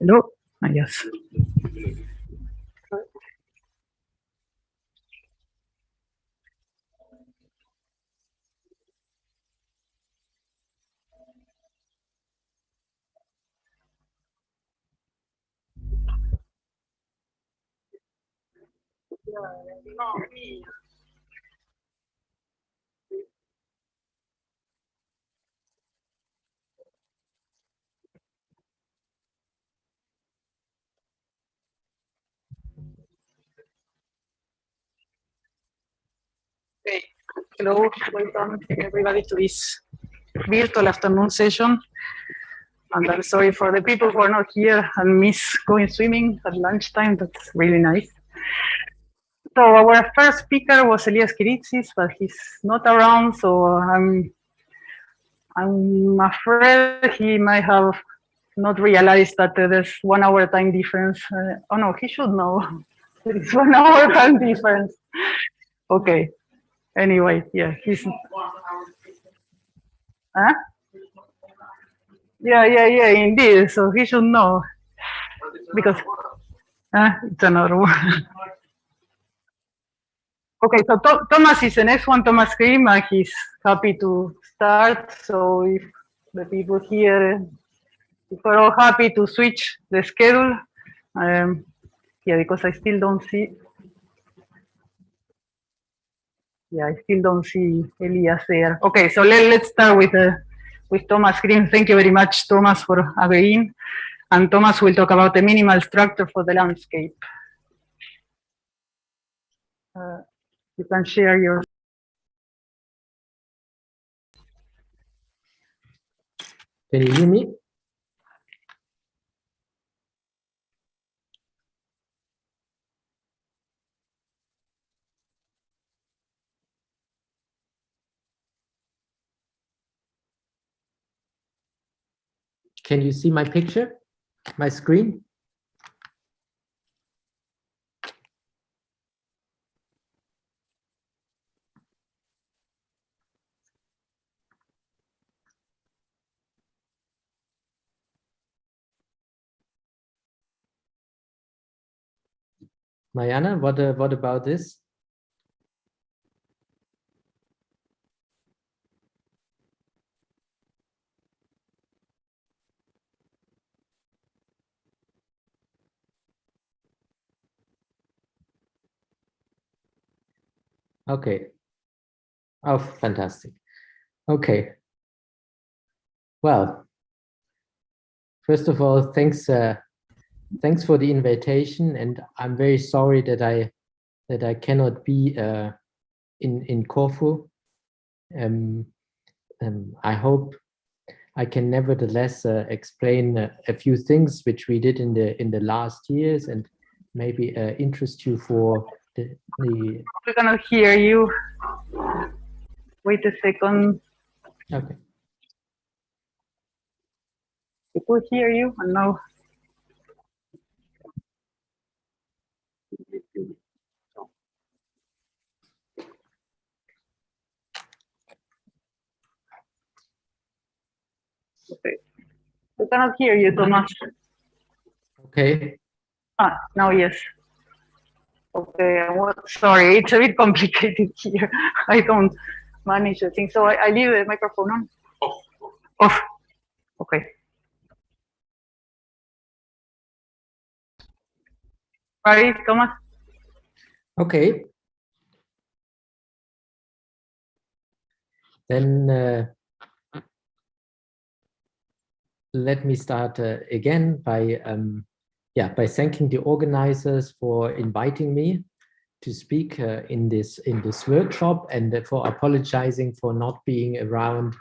Hello? Yes. Okay. Hello, welcome everybody to this virtual afternoon session. And I'm sorry for the people who are not here and miss going swimming at lunchtime. That's really nice. So our first speaker was Elias Kiritsis, but he's not around, so I'm afraid he might have not realized that there's 1 hour time difference. Oh no, he should know. There is 1 hour time difference. Okay. Anyway, yeah, he's. Huh? Yeah, indeed. So he should know because it's another one. Okay, so Thomas is the next one, Thomas Grimm, and he's happy to start. So if the people here, if we're all happy to switch the schedule, yeah, because I still don't see. Yeah, I still don't see Elias there. Okay, so let's start with Thomas Grimm. Thank you very much, Thomas, for agreeing. And Thomas will talk about the minimal structure for the landscape. You can share your. Can you hear me? Can you see my picture, my screen? Mariana, what about this? Okay. Oh, fantastic. Okay. Well, first of all, thanks for the invitation, and I'm very sorry that I cannot be in Corfu. I hope I can nevertheless explain a few things which we did in the last years, and maybe interest you for the. We're gonna hear you. Wait a second. Okay. We could hear you, and now. Okay. We cannot hear you, Thomas. Okay. Now yes. Okay, well, sorry, it's a bit complicated here. I don't manage the thing, so I leave the microphone on. Off. Okay. Right, Thomas? Okay. Then let me start again by thanking the organizers for inviting me to speak in this workshop, and for apologizing for not being around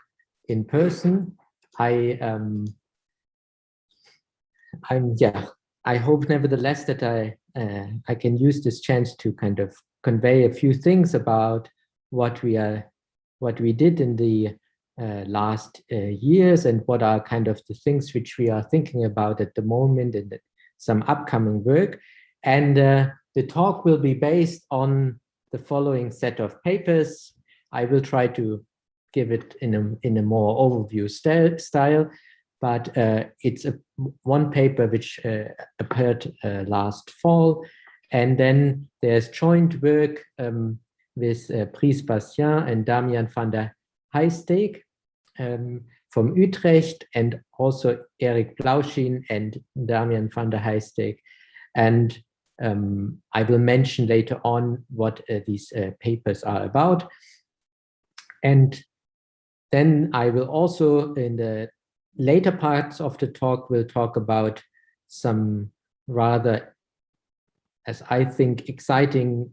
in person. I hope nevertheless that I can use this chance to kind of convey a few things about what we did in the last years, and what are kind of the things which we are thinking about at the moment, and some upcoming work. And the talk will be based on the following set of papers. I will try to give it in a more overview style. but it's one paper which appeared last fall. And then there's joint work with Brice Bastien and Damian van der Heijsteek from Utrecht, and also Erik Blauschin and Damian van der Heijsteek. And I will mention later on what these papers are about. And then I will also, in the later parts of the talk, will talk about some rather, as I think, exciting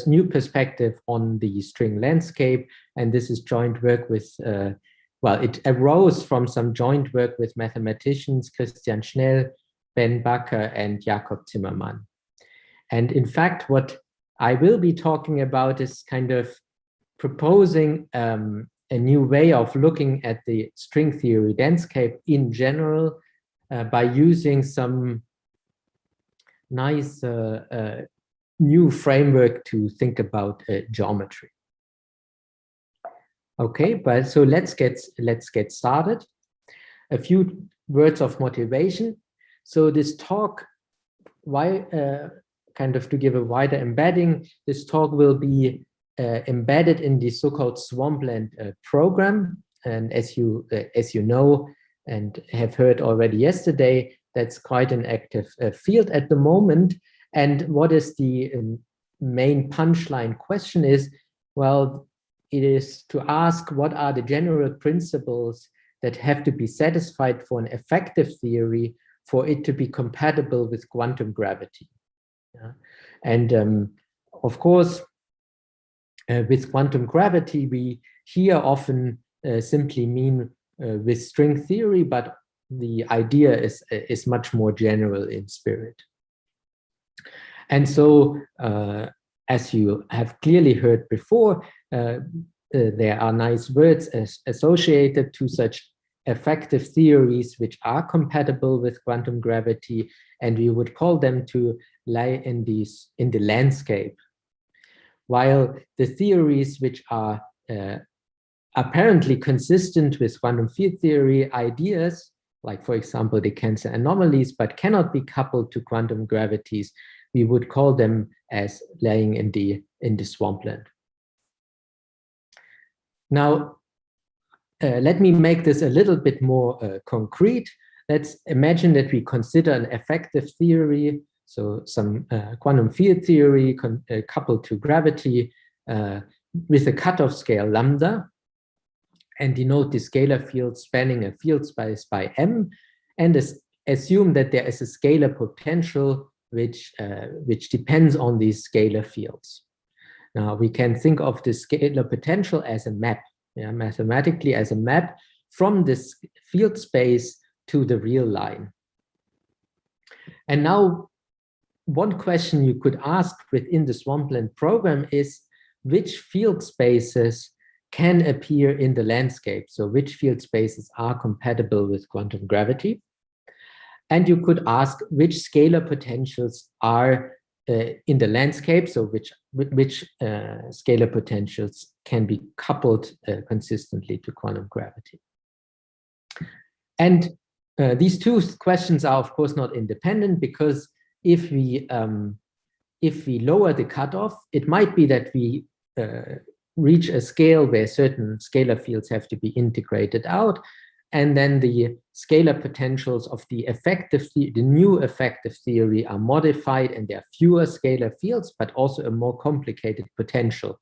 new perspective on the string landscape. And this is joint work with, well, it arose from some joint work with mathematicians Christian Schnell, Ben Bakker, and Jakob Zimmermann. And in fact, what I will be talking about is kind of proposing a new way of looking at the string theory landscape in general by using some nice new framework to think about geometry. Okay, but so let's get started. A few words of motivation. So this talk, why kind of to give a wider embedding, this talk will be embedded in the so-called Swampland program. And as you know and have heard already yesterday, that's quite an active field at the moment. And what is the main punchline question is, well, it is to ask what are the general principles that have to be satisfied for an effective theory for it to be compatible with quantum gravity. Yeah. And of course, with quantum gravity, we here often simply mean with string theory, but the idea is much more general in spirit. And so, as you have clearly heard before, there are nice words associated to such effective theories which are compatible with quantum gravity, and we would call them to lie in the landscape. While the theories which are apparently consistent with quantum field theory ideas, like for example the Cancer anomalies, but cannot be coupled to quantum gravities, we would call them as lying in the swampland. Now, let me make this a little bit more concrete. Let's imagine that we consider an effective theory, so some quantum field theory coupled to gravity with a cutoff scale lambda, and denote the scalar field spanning a field space by M, and assume that there is a scalar potential which depends on these scalar fields. Now we can think of the scalar potential as a map, yeah, mathematically as a map from this field space to the real line. And now one question you could ask within the Swampland program is which field spaces can appear in the landscape? So which field spaces are compatible with quantum gravity? And you could ask which scalar potentials are in the landscape, so which scalar potentials can be coupled consistently to quantum gravity. And these two questions are of course not independent, because if we lower the cutoff, it might be that we reach a scale where certain scalar fields have to be integrated out, and then the scalar potentials of the new effective theory are modified, and there are fewer scalar fields, but also a more complicated potential,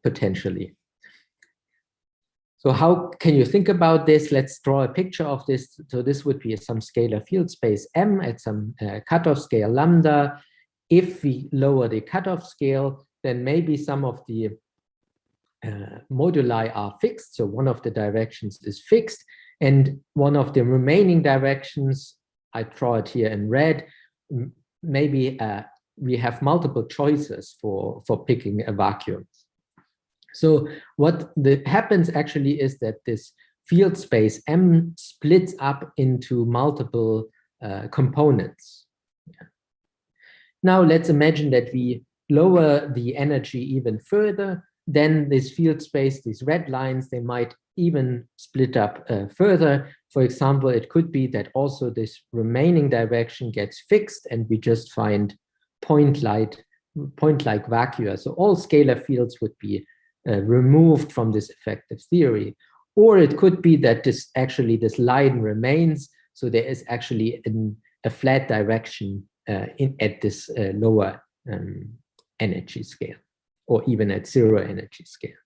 potentially. So how can you think about this? Let's draw a picture of this. So this would be some scalar field space M at some cutoff scale lambda. If we lower the cutoff scale, then maybe some of the moduli are fixed, so one of the directions is fixed, and one of the remaining directions, I draw it here in red, maybe we have multiple choices for picking a vacuum. So what happens actually is that this field space M splits up into multiple components. Now let's imagine that we lower the energy even further. then this field space, these red lines, they might even split up further. For example, it could be that also this remaining direction gets fixed and we just find point-like vacua. So all scalar fields would be removed from this effective theory. Or it could be that this line remains, so there is actually a flat direction at this lower energy scale, or even at zero energy scale.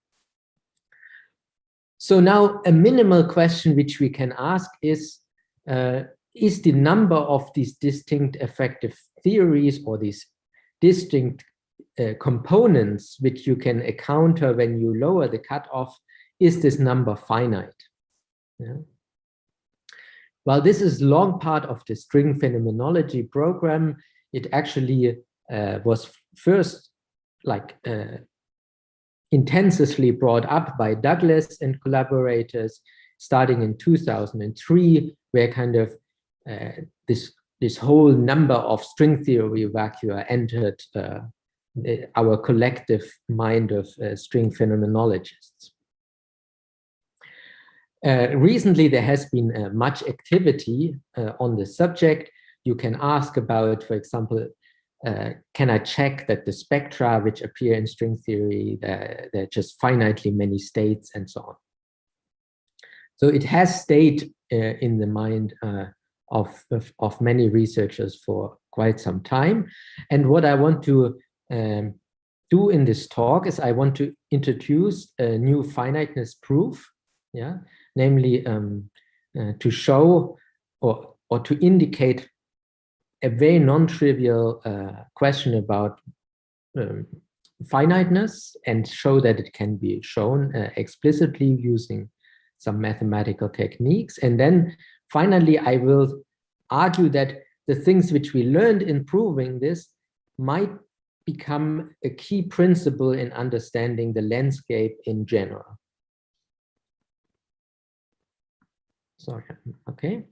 So now a minimal question which we can ask is the number of these distinct effective theories or these distinct components which you can encounter when you lower the cutoff, is this number finite? Yeah. Well, this is long part of the string phenomenology program. It actually was first intensively brought up by Douglas and collaborators starting in 2003, where kind of this whole number of string theory vacua entered our collective mind of string phenomenologists. Recently, there has been much activity on the subject. You can ask about, for example, can I check that the spectra which appear in string theory, they're just finitely many states and so on. So it has stayed in the mind of many researchers for quite some time. And what I want to do in this talk is I want to introduce a new finiteness proof, yeah, namely to show or to indicate a very non-trivial question about finiteness and show that it can be shown explicitly using some mathematical techniques. And then finally, I will argue that the things which we learned in proving this might become a key principle in understanding the landscape in general. Sorry, okay.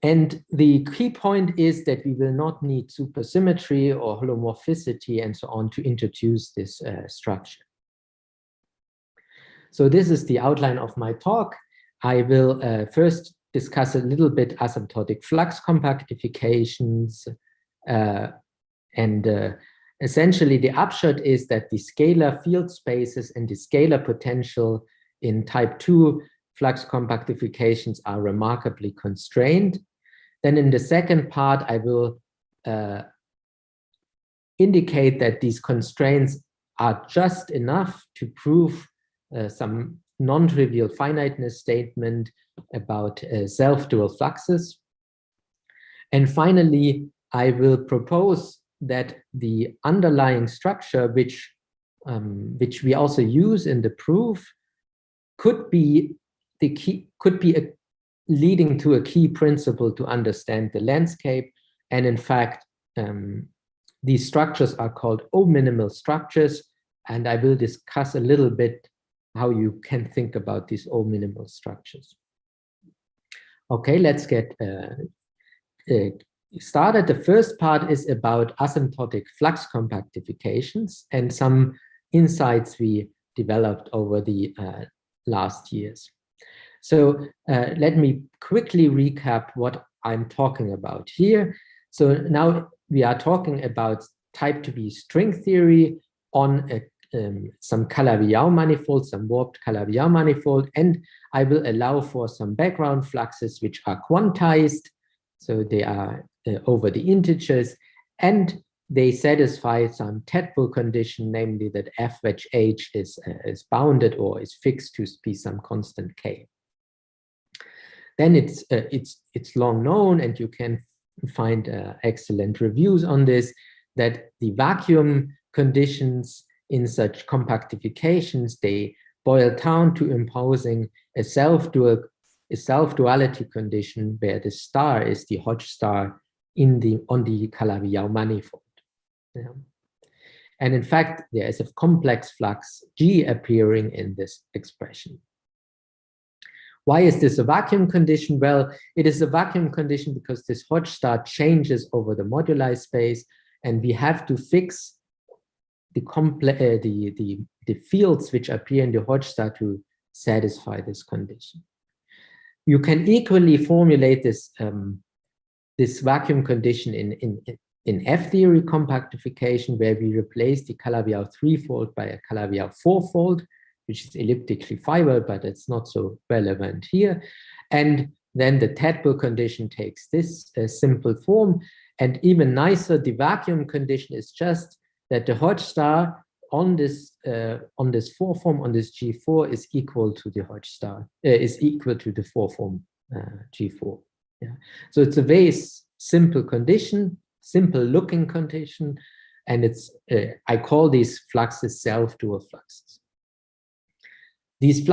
And the key point is that we will not need supersymmetry or holomorphicity and so on to introduce this structure. So this is the outline of my talk. I will first discuss a little bit asymptotic flux compactifications. Essentially, the upshot is that the scalar field spaces and the scalar potential in type 2 flux compactifications are remarkably constrained. Then in the second part, I will indicate that these constraints are just enough to prove some non-trivial finiteness statement about self-dual fluxes. And finally, I will propose that the underlying structure, which we also use in the proof, could be the key, leading to a key principle to understand the landscape. And in fact, these structures are called O-minimal structures, and I will discuss a little bit how you can think about these O-minimal structures. Okay, let's get started. The first part is about asymptotic flux compactifications and some insights we developed over the last years. So let me quickly recap what I'm talking about here. So now we are talking about type 2B string theory on some Calabi-Yau manifold, some warped Calabi-Yau manifold, and I will allow for some background fluxes which are quantized. So they are over the integers, and they satisfy some Tedbull condition, namely that f wedge h is bounded or is fixed to be some constant k. Then it's long known, and you can find excellent reviews on this, that the vacuum conditions in such compactifications, they boil down to imposing a self-duality condition where the star is the Hodge star on the Calabi-Yau manifold. Yeah. And in fact, there is a complex flux G appearing in this expression. Why is this a vacuum condition? Well, it is a vacuum condition because this Hodge star changes over the moduli space, and we have to fix the fields which appear in the Hodge star to satisfy this condition. You can equally formulate this this vacuum condition in F-theory compactification, where we replace the Calabi-Yau threefold by a Calabi-Yau fourfold, which is elliptically fibered, but it's not so relevant here. And then the Tadpole condition takes this simple form. And even nicer, the vacuum condition is just that the Hodge star on this four form, on this G4, is equal to the Hodge star, is equal to the four form G4. Yeah. So it's a very simple condition, simple looking condition, and it's I call these fluxes self-dual fluxes. These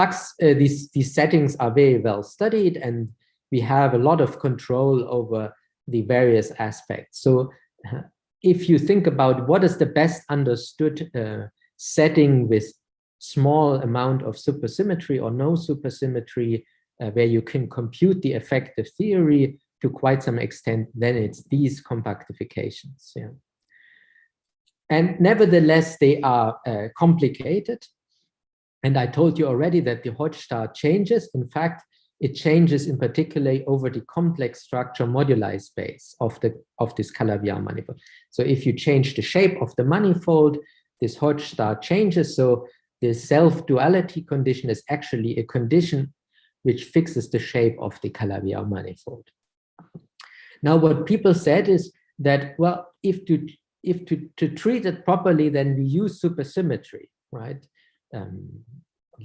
these settings are very well studied, and we have a lot of control over the various aspects. So if you think about what is the best understood setting with small amount of supersymmetry or no supersymmetry, where you can compute the effective theory to quite some extent, then it's these compactifications. Yeah. And nevertheless, they are complicated. And I told you already that the Hodge star changes. In fact, it changes in particular over the complex structure moduli space of this Calabi-Yau manifold. So if you change the shape of the manifold, this Hodge star changes. So the self-duality condition is actually a condition which fixes the shape of the Calabi-Yau manifold. Now, what people said is that, well, if to treat it properly, then we use supersymmetry, right?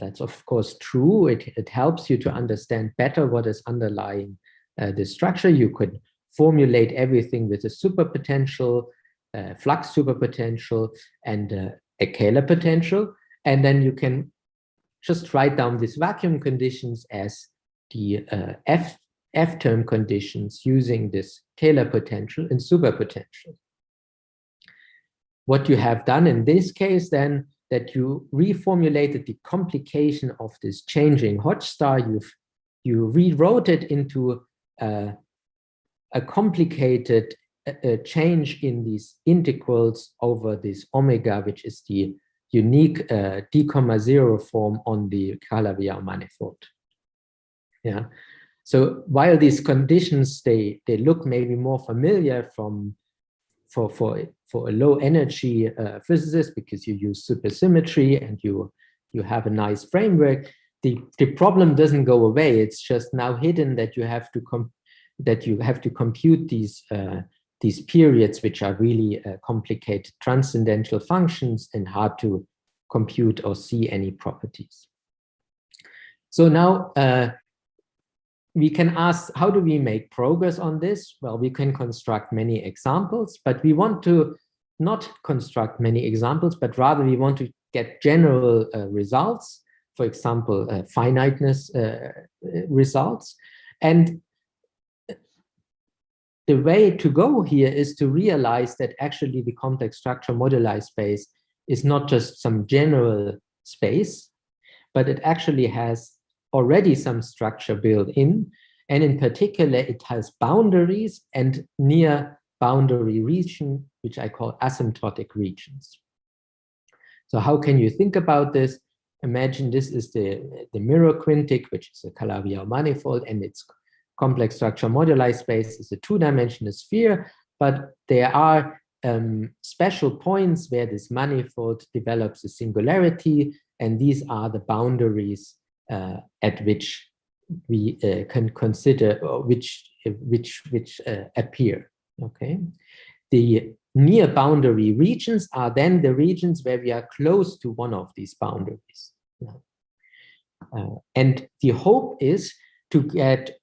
That's of course true. It helps you to understand better what is underlying the structure. You could formulate everything with a superpotential, flux superpotential, and a Kähler potential, and then you can just write down these vacuum conditions as the F-term conditions using this Kähler potential and superpotential. What you have done in this case then, that you reformulated the complication of this changing Hodge star, you rewrote it into a complicated change in these integrals over this omega, which is the unique d,0 form on the Calabi-Yau manifold. Yeah. So while these conditions they look maybe more familiar for a low energy physicist, because you use supersymmetry and you have a nice framework, the problem doesn't go away. It's just now hidden that you have to compute these periods, which are really complicated transcendental functions and hard to compute or see any properties. So now we can ask, how do we make progress on this? Well, we can construct many examples, but we want to not construct many examples, but rather we want to get general results, for example, finiteness results. And the way to go here is to realize that actually the complex structure moduli space is not just some general space, but it actually has already some structure built in, and in particular it has boundaries and near boundary region, which I call asymptotic regions. So how can you think about this? Imagine this is the mirror quintic, which is a Calabi-Yau manifold, and its complex structure moduli space is a two-dimensional sphere, but there are special points where this manifold develops a singularity, and these are the boundaries at which we can consider which appear. Okay, the near boundary regions are then the regions where we are close to one of these boundaries, and the hope is to get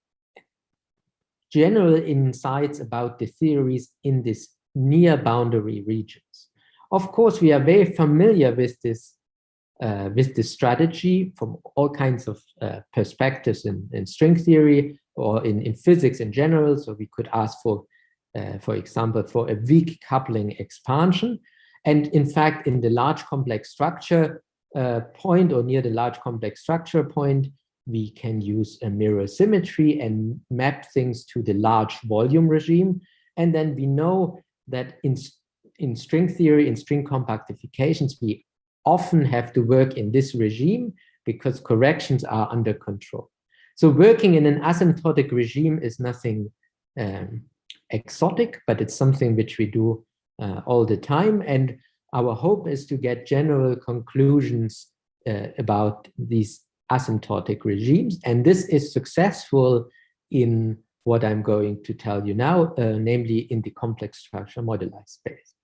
general insights about the theories in this near boundary regions. Of course, we are very familiar with this strategy from all kinds of perspectives in string theory or in physics in general. So we could ask for example, for a weak coupling expansion. And in fact, in the large complex structure point or near the large complex structure point, we can use a mirror symmetry and map things to the large volume regime. And then we know that in string theory, in string compactifications, we often have to work in this regime because corrections are under control. So working in an asymptotic regime is nothing exotic, but it's something which we do all the time. And our hope is to get general conclusions about these asymptotic regimes. And this is successful in what I'm going to tell you now, namely in the complex structure moduli space.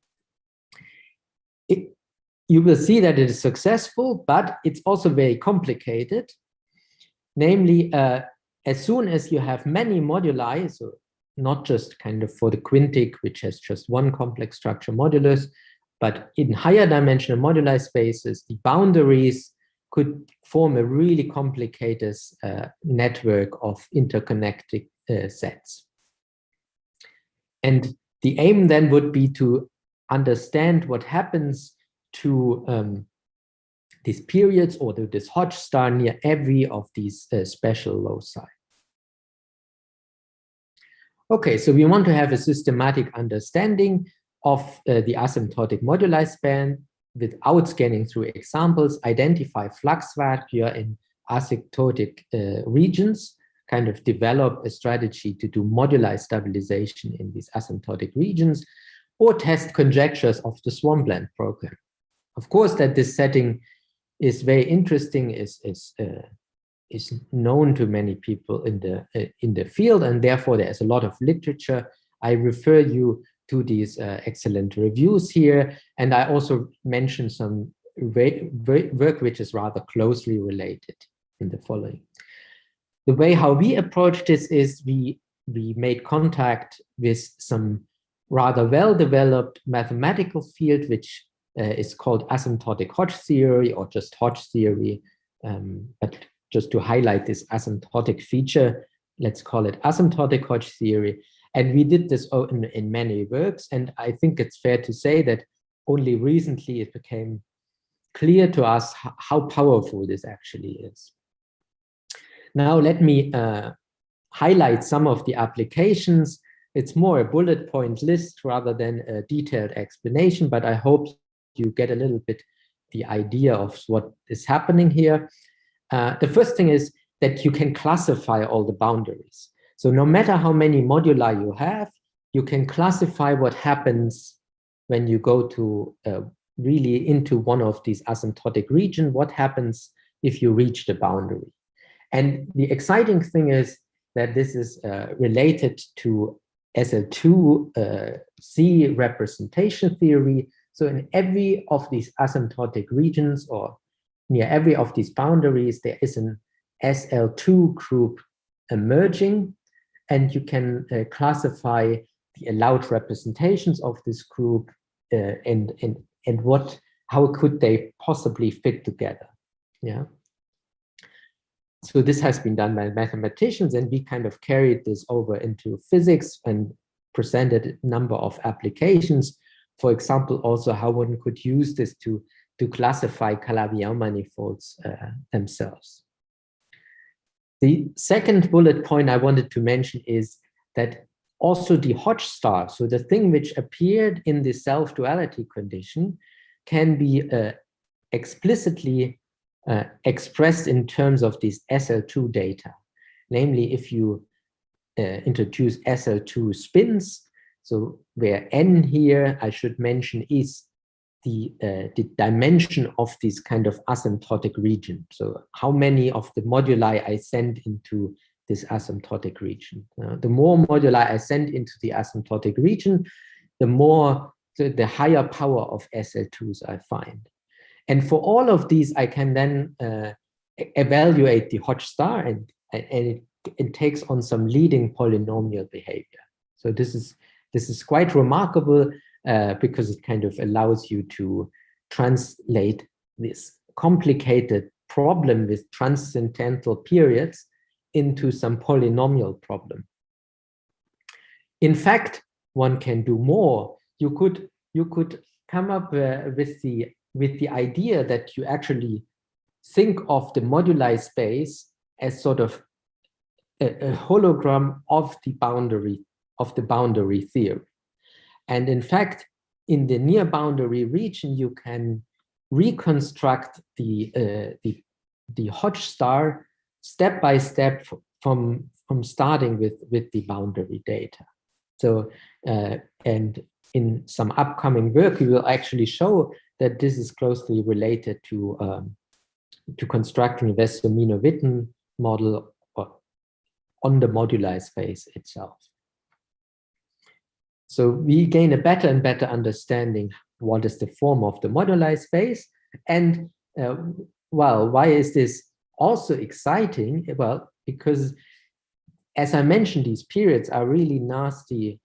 You will see that it is successful, but it's also very complicated. Namely, as soon as you have many moduli, so not just kind of for the quintic, which has just one complex structure modulus, but in higher dimensional moduli spaces, the boundaries could form a really complicated network of interconnected sets. And the aim then would be to understand what happens to these periods or to this Hodge star near every of these special loci. Okay, so we want to have a systematic understanding of the asymptotic moduli span without scanning through examples, identify flux vector in asymptotic regions, kind of develop a strategy to do moduli stabilization in these asymptotic regions, or test conjectures of the swampland program. Of course, that this setting is very interesting, is known to many people in the field, and therefore there's a lot of literature. I refer you to these excellent reviews here, and I also mention some work which is rather closely related in the following. The way how we approach this is we made contact with some rather well-developed mathematical field, which is called asymptotic Hodge theory or just Hodge theory. But just to highlight this asymptotic feature, let's call it asymptotic Hodge theory. And we did this in many works. And I think it's fair to say that only recently it became clear to us how powerful this actually is. Now, let me highlight some of the applications. It's more a bullet point list rather than a detailed explanation, but I hope you get a little bit the idea of what is happening here. The first thing is that you can classify all the boundaries. So no matter how many moduli you have, you can classify what happens when you go to really into one of these asymptotic regions, what happens if you reach the boundary. And the exciting thing is that this is related to SL2C representation theory. So in every of these asymptotic regions or near every of these boundaries, there is an SL2 group emerging, and you can classify the allowed representations of this group and how could they possibly fit together. Yeah. So this has been done by mathematicians, and we kind of carried this over into physics and presented a number of applications. For example, also how one could use this to classify Calabi-Yau manifolds themselves. The second bullet point I wanted to mention is that also the Hodge star, so the thing which appeared in the self-duality condition, can be explicitly expressed in terms of these SL2 data. Namely, if you introduce SL2 spins, so where n here, I should mention, is the dimension of this kind of asymptotic region. So how many of the moduli I send into this asymptotic region. The more moduli I send into the asymptotic region, the higher power of SL2s I find. And for all of these, I can then evaluate the Hodge star, and it takes on some leading polynomial behavior. So this is quite remarkable because it kind of allows you to translate this complicated problem with transcendental periods into some polynomial problem. In fact, one can do more. You could come up with the idea that you actually think of the moduli space as sort of a hologram of the boundary theory. And in fact, in the near boundary region, you can reconstruct the Hodge star step by step from starting with the boundary data. So, and in some upcoming work, we will actually show that this is closely related to constructing a Wessel-Witten model on the moduli space itself. So we gain a better and better understanding what is the form of the moduli space. And well, why is this also exciting? Well, because as I mentioned, these periods are really nasty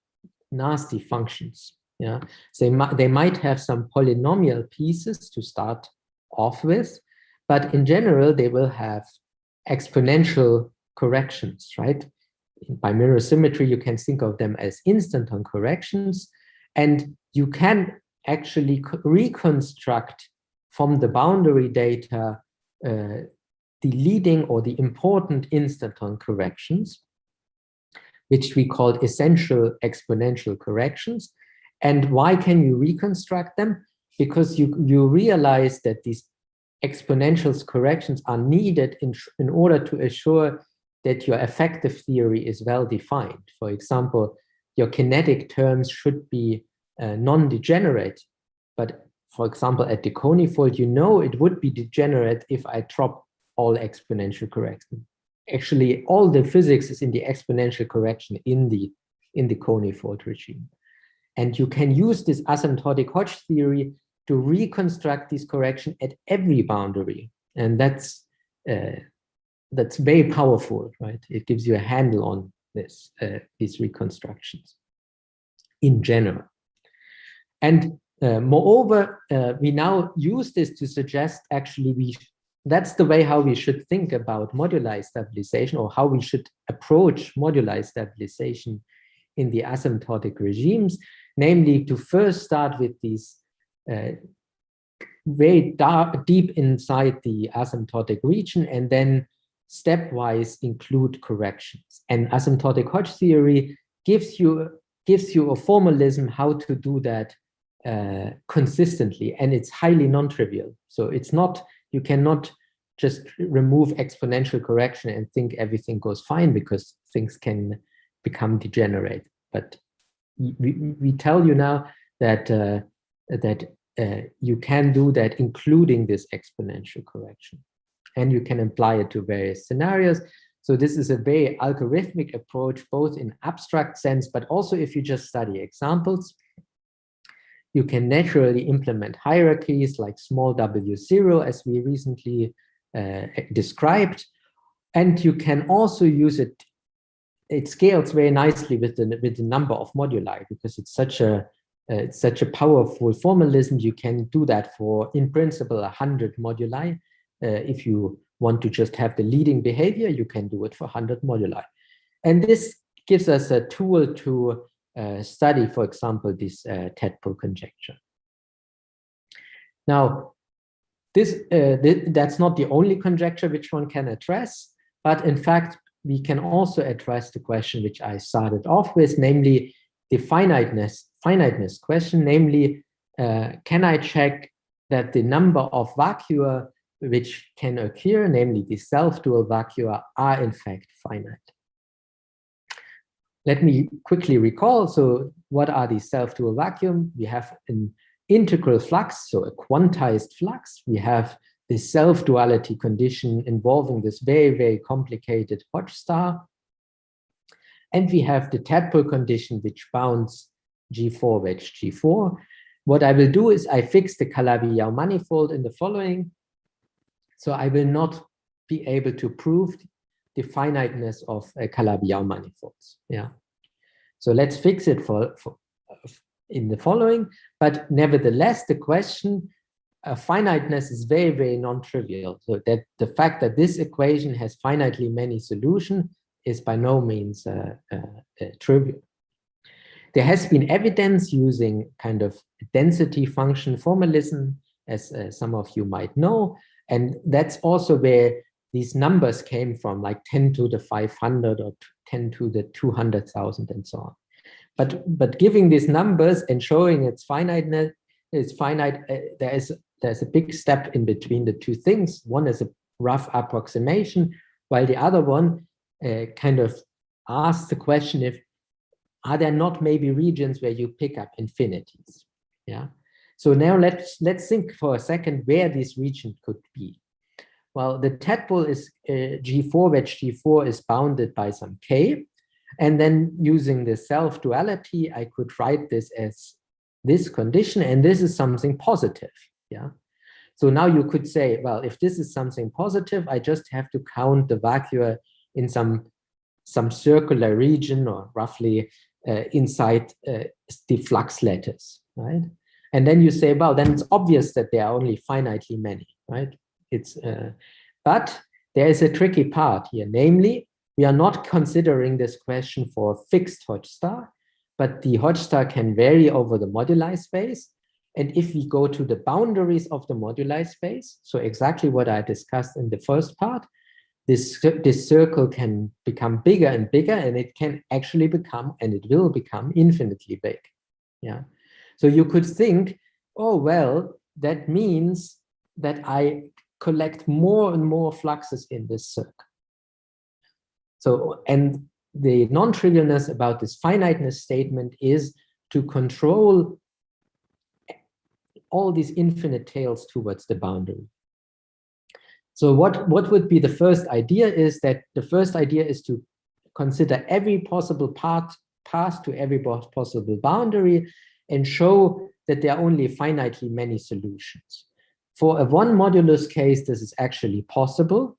functions. Yeah, so they might have some polynomial pieces to start off with, but in general, they will have exponential corrections, right? By mirror symmetry, you can think of them as instanton corrections, and you can actually reconstruct from the boundary data the leading or the important instanton corrections, which we call essential exponential corrections. And why can you reconstruct them? Because you realize that these exponential corrections are needed in order to assure that your effective theory is well defined. For example, your kinetic terms should be non-degenerate. But for example, at the conifold, you know it would be degenerate if I drop all exponential corrections. Actually, all the physics is in the exponential correction in the conifold regime. And you can use this asymptotic Hodge theory to reconstruct this correction at every boundary. And that's very powerful, right? It gives you a handle on this, these reconstructions in general. And moreover, we now use this to suggest actually that's the way how we should think about moduli stabilization, or how we should approach moduli stabilization in the asymptotic regimes, namely to first start with these very deep inside the asymptotic region, and then stepwise include corrections. And asymptotic Hodge theory gives you a formalism how to do that consistently, and it's highly non-trivial. So it's not, you cannot just remove exponential correction and think everything goes fine, because things can become degenerate. But we tell you now that you can do that, including this exponential correction, and you can apply it to various scenarios. So this is a very algorithmic approach, both in abstract sense, but also if you just study examples. You can naturally implement hierarchies like small W0, as we recently described, and you can also use it. It scales very nicely with the number of moduli, because it's such a powerful formalism. You can do that for, in principle, 100 moduli. If you want to just have the leading behavior, you can do it for 100 moduli. And this gives us a tool to study, for example, this tadpole conjecture. Now, that's not the only conjecture which one can address, but in fact, we can also address the question which I started off with, namely the finiteness question, namely, can I check that the number of vacua which can occur, namely the self-dual vacua, are in fact finite? Let me quickly recall. So what are these self-dual vacuum? We have an integral flux, so a quantized flux. We have this self-duality condition involving this very, very complicated Hodge star. And we have the tadpole condition, which bounds G4 wedge G4. What I will do is I fix the Calabi-Yau manifold in the following. So I will not be able to prove the finiteness of Calabi-Yau manifolds. Yeah. So let's fix it in the following. But nevertheless, the question finiteness is very, very non-trivial. So that the fact that this equation has finitely many solutions is by no means trivial. There has been evidence using kind of density function formalism, as some of you might know. And that's also where these numbers came from, like 10 to the 500 or 10 to the 200,000 and so on. But giving these numbers and showing its finiteness is finite. There's a big step in between the two things. One is a rough approximation, while the other one kind of asks the question if are there not maybe regions where you pick up infinities? Yeah. So now let's think for a second where this region could be. Well, the tadpole is G4, which G4 is bounded by some K. And then using the self-duality, I could write this as this condition, and this is something positive. Yeah. So now you could say, well, if this is something positive, I just have to count the vacua in some circular region or roughly inside the flux lattice, right? And then you say, well, then it's obvious that there are only finitely many, right? But there is a tricky part here, namely, we are not considering this question for a fixed Hodge star, but the Hodge star can vary over the moduli space. And if we go to the boundaries of the moduli space, so exactly what I discussed in the first part, this circle can become bigger and bigger, and it can actually become, and it will become infinitely big. Yeah. So you could think, oh, well, that means that I collect more and more fluxes in this circle. So, and the non-trivialness about this finiteness statement is to control all these infinite tails towards the boundary. So what would be the first idea is that the first idea is to consider every possible path to every possible boundary and show that there are only finitely many solutions. For a one modulus case, this is actually possible,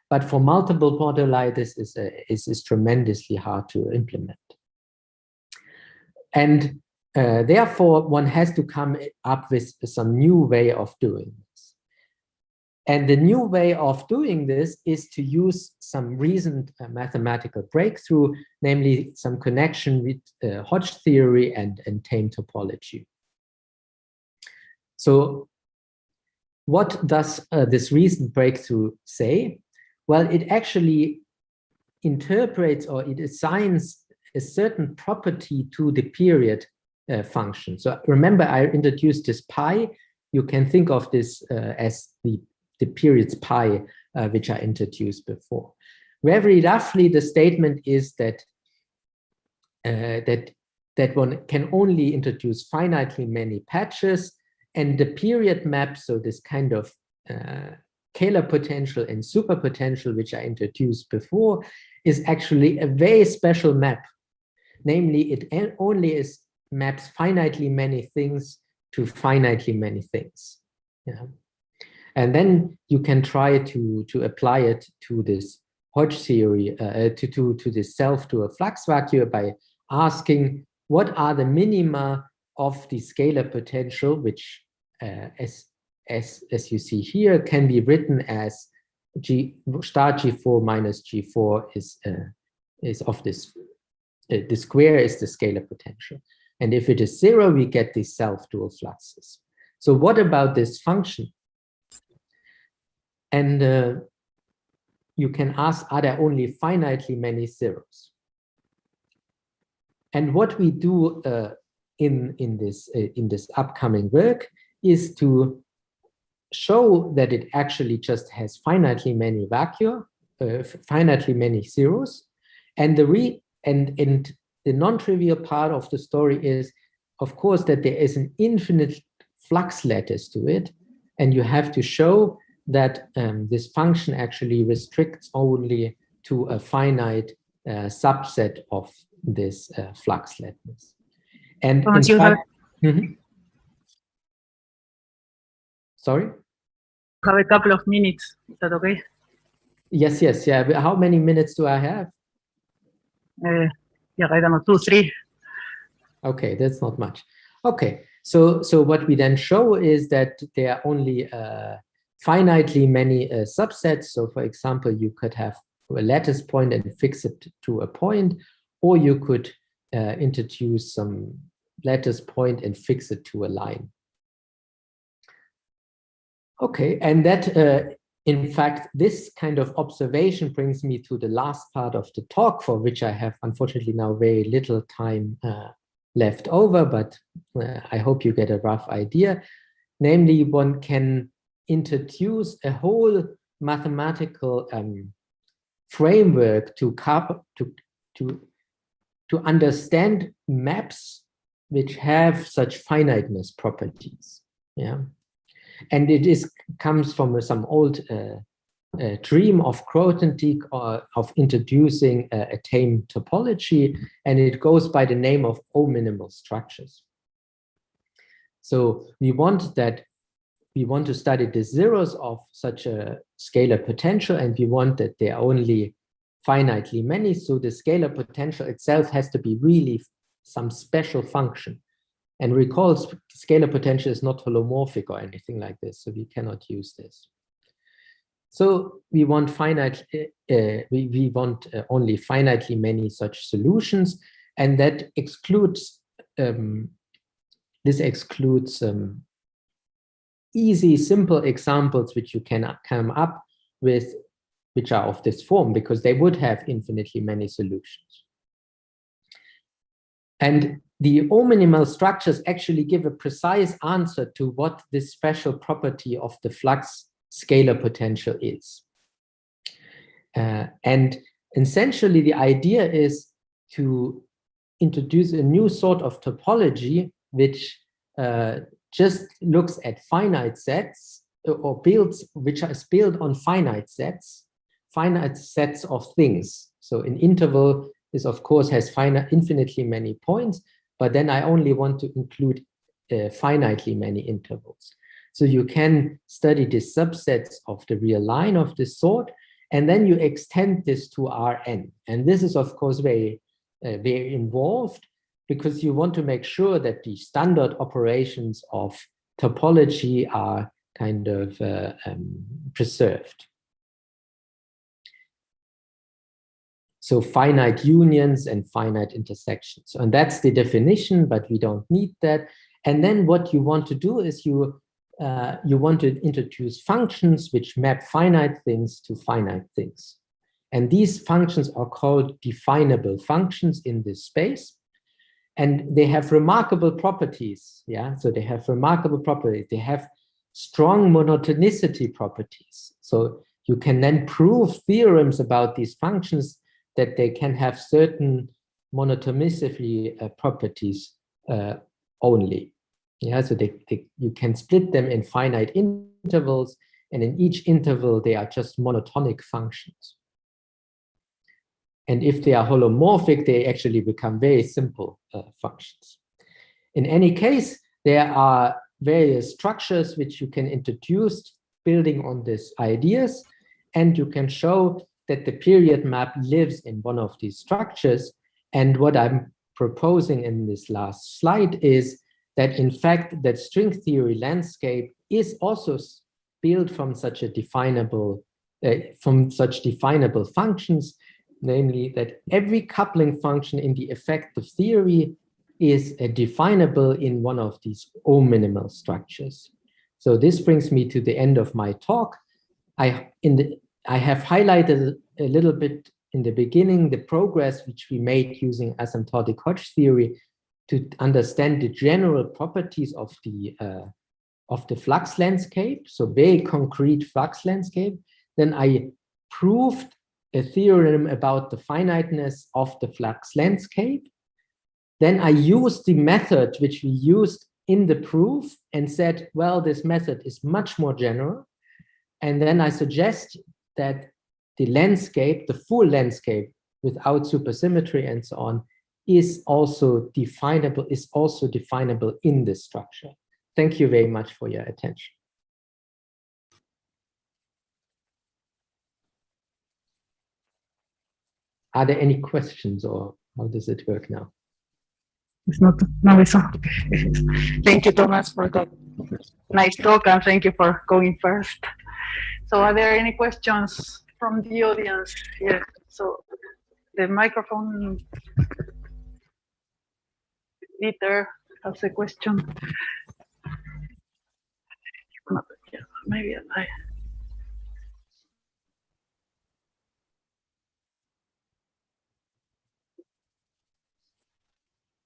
but for multiple moduli, this is tremendously hard to implement. And therefore, one has to come up with some new way of doing this. And the new way of doing this is to use some recent mathematical breakthrough, namely some connection with Hodge theory and tame topology. So what does this recent breakthrough say? Well, it actually interprets or it assigns a certain property to the period function. So remember, I introduced this pi. You can think of this as the periods pi, which I introduced before. Very roughly, the statement is that that one can only introduce finitely many patches, and the period map, so this kind of scalar potential and superpotential, which I introduced before, is actually a very special map. Namely, it only maps finitely many things to finitely many things. Yeah. And then you can try to apply it to this Hodge theory, to this self to a flux vacuum by asking what are the minima of the scalar potential, which as you see here can be written as G star G4 minus G4 is of this. The square is the scalar potential. And if it is 0, we get these self-dual fluxes. So what about this function? And you can ask, are there only finitely many zeros? And what we do in this upcoming work is to show that it actually just has finitely many vacua, finitely many zeros, and the non-trivial part of the story is, of course, that there is an infinite flux lattice to it, and you have to show that this function actually restricts only to a finite subset of this flux lattice. And in fact, sorry? Have a couple of minutes. Is that okay? Yes, yeah. But how many minutes do I have? Yeah, I don't know, 2, 3. Okay, that's not much. Okay, so what we then show is that there are only finitely many subsets. So for example, you could have a lattice point and fix it to a point, or you could introduce some lattice point and fix it to a line. Okay, and that in fact, this kind of observation brings me to the last part of the talk, for which I have unfortunately now very little time left over, but I hope you get a rough idea. Namely, one can introduce a whole mathematical framework to understand maps which have such finiteness properties. Yeah. And it comes from some old dream of Grothendieck of introducing a tame topology, and it goes by the name of O-minimal structures. So we want to study the zeros of such a scalar potential, and we want that there are only finitely many. So the scalar potential itself has to be really some special function. And recall, scalar potential is not holomorphic or anything like this, so we cannot use this. So we want we want only finitely many such solutions, and that excludes easy, simple examples which you can come up with, which are of this form, because they would have infinitely many solutions. And the O-minimal structures actually give a precise answer to what this special property of the flux scalar potential is. And essentially, the idea is to introduce a new sort of topology which just looks at finite sets, or which is built on finite sets of things. So an interval is, of course, has infinitely many points, but then I only want to include finitely many intervals. So you can study the subsets of the real line of this sort, and then you extend this to Rn. And this is, of course, very involved, because you want to make sure that the standard operations of topology are kind of preserved. So finite unions and finite intersections. And that's the definition, but we don't need that. And then what you want to do is you want to introduce functions which map finite things to finite things. And these functions are called definable functions in this space. And they have remarkable properties. Yeah, so they have remarkable properties. They have strong monotonicity properties. So you can then prove theorems about these functions that they can have certain monotonicity properties only. Yeah, so you can split them in finite intervals, and in each interval they are just monotonic functions. And if they are holomorphic, they actually become very simple functions. In any case, there are various structures which you can introduce building on these ideas, and you can show that the period map lives in one of these structures. And what I'm proposing in this last slide is that, in fact, that string theory landscape is also built from such a definable functions, namely that every coupling function in the effective theory is definable in one of these O-minimal structures. So this brings me to the end of my talk. I have highlighted a little bit in the beginning the progress which we made using asymptotic Hodge theory to understand the general properties of the flux landscape, so very concrete flux landscape. Then I proved a theorem about the finiteness of the flux landscape. Then I used the method which we used in the proof and said, well, this method is much more general. And then I suggest that the landscape, the full landscape without supersymmetry and so on, is also definable in this structure. Thank you very much for your attention. Are there any questions, or how does it work now? It's not, no, it's not. Thank you, Thomas, for that nice talk, and thank you for going first. So are there any questions from the audience here? So the microphone, Peter has a question. Maybe I.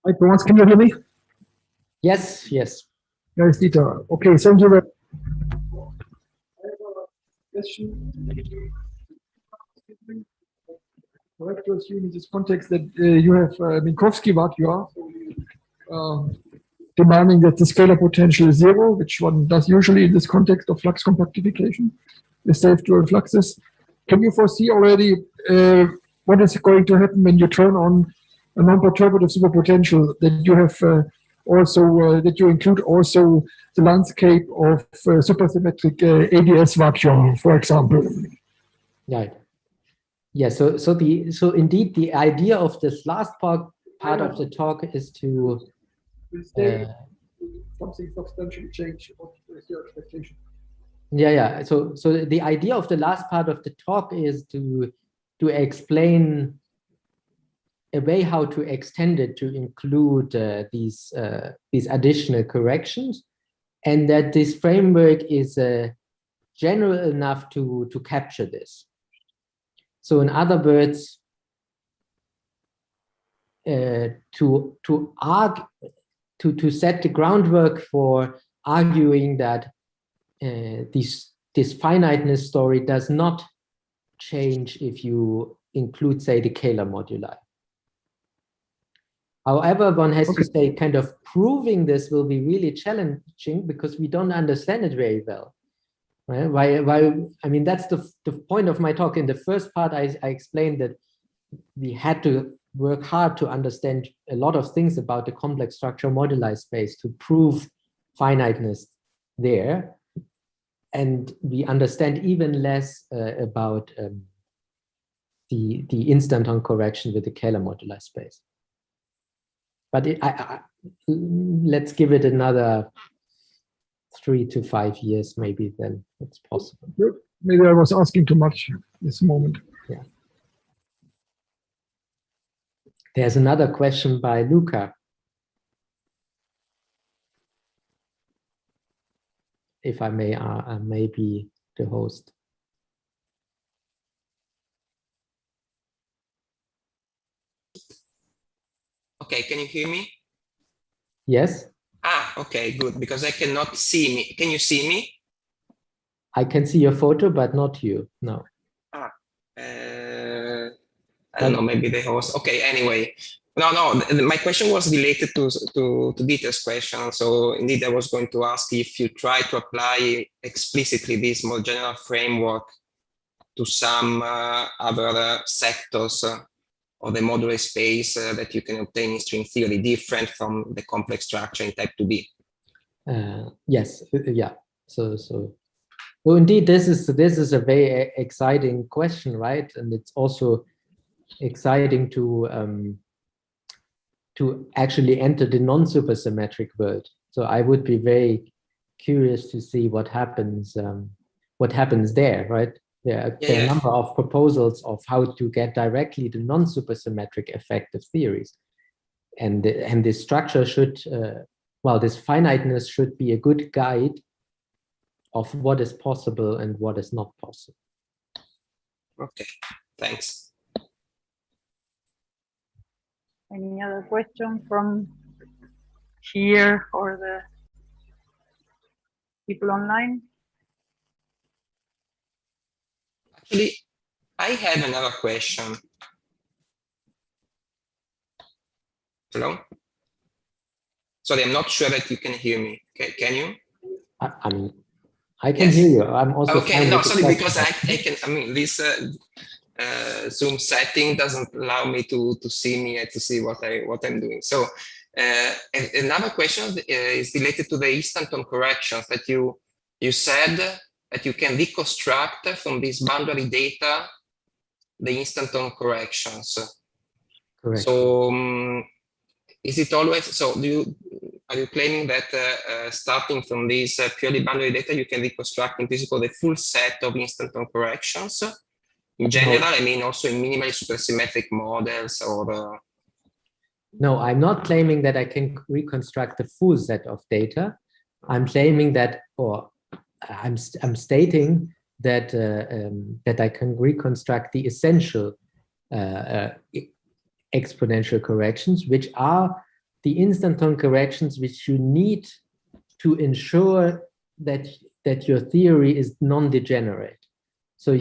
Hi, Thomas, can you hear me? Yes, yes. Yes, Dieter. Okay, thank you very much. I have a question. Correct to assume in this context that you have Minkowski vacuum, demanding that the scalar potential is 0, which one does usually in this context of flux compactification, the self-dual fluxes. Can you foresee already what is going to happen when you turn on a non-perturbative superpotential, that you have that you include also the landscape of supersymmetric ADS vacuum, for example? Right. Yeah. So indeed, the idea of this last part of the talk is to something substantially change. What is your expectation? Yeah. So the idea of the last part of the talk is to explain a way how to extend it to include these additional corrections, and that this framework is general enough to capture this. So in other words, to argue, to set the groundwork for arguing that this finiteness story does not change if you include, say, the Kähler moduli. However, one has to say, kind of proving this will be really challenging because we don't understand it very well. Right? Why? I mean, that's the point of my talk. In the first part, I explained that we had to work hard to understand a lot of things about the complex structure moduli space to prove finiteness there. And we understand even less about the instanton correction with the Kähler moduli space. But let's give it another 3 to 5 years, maybe then it's possible. Good. Maybe I was asking too much this moment. Yeah. There's another question by Luca. If I may, I may be the host. Okay, can you hear me? Yes. Ah, okay, good, because I cannot see me. Can you see me? I can see your photo, but not you, no. Ah, I don't know, maybe the host. Okay, anyway. No, my question was related to Dieter's question. So indeed, I was going to ask if you try to apply explicitly this more general framework to some other sectors of the modular space that you can obtain in string theory, different from the complex structure in type 2B. Yes, yeah. So indeed, this is a very exciting question, right? And it's also exciting to actually enter the non-supersymmetric world. So I would be very curious to see what happens there, right? There are a number of proposals of how to get directly the non-supersymmetric effect of theories. And this structure should, this finiteness should be a good guide of what is possible and what is not possible. Okay, thanks. Any other question from here or the people online? Actually, I have another question. Hello? Sorry, I'm not sure that you can hear me. Can you? I can hear you. I'm also okay. No, sorry, because I can. I mean, this Zoom setting doesn't allow me to see me and to see what I'm doing. So another question is related to the instanton corrections that you said that you can reconstruct from this boundary data the instanton corrections. Correct. So is it always so? Are you claiming that starting from this purely boundary data, you can reconstruct in principle the full set of instanton corrections? In general, I mean also in minimally supersymmetric models or... No, I'm not claiming that I can reconstruct the full set of data. I'm claiming that, or I'm stating that that I can reconstruct the essential exponential corrections, which are the instanton corrections which you need to ensure that your theory is non-degenerate. So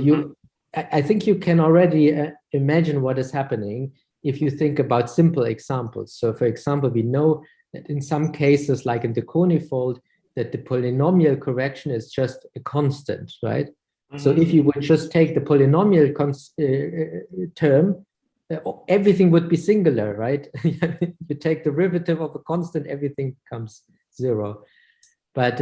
I think you can already imagine what is happening if you think about simple examples. So for example, we know that in some cases, like in the conifold, that the polynomial correction is just a constant, right? So if you would just take the polynomial term, everything would be singular, right? You take the derivative of a constant, everything becomes 0. But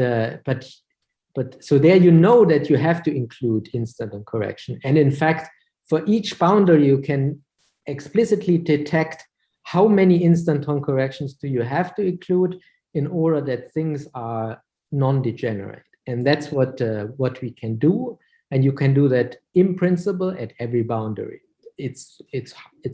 so there you know that you have to include instanton correction. And in fact, for each boundary, you can explicitly detect how many instanton corrections do you have to include in order that things are non-degenerate. And that's what we can do. And you can do that in principle at every boundary. It's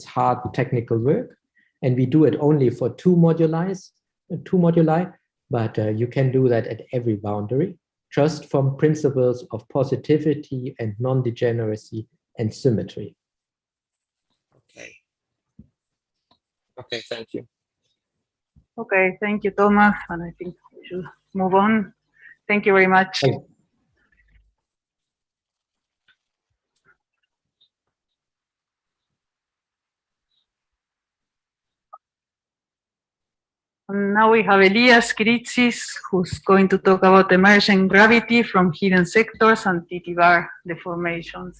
hard technical work, and we do it only for two moduli, but you can do that at every boundary, just from principles of positivity and non-degeneracy and symmetry. Okay. Okay, thank you. Okay, thank you, Thomas. And I think we should move on. Thank you very much. Thank you. And now we have Elias Kiritsis, who's going to talk about emergent gravity from hidden sectors and TT-bar deformations.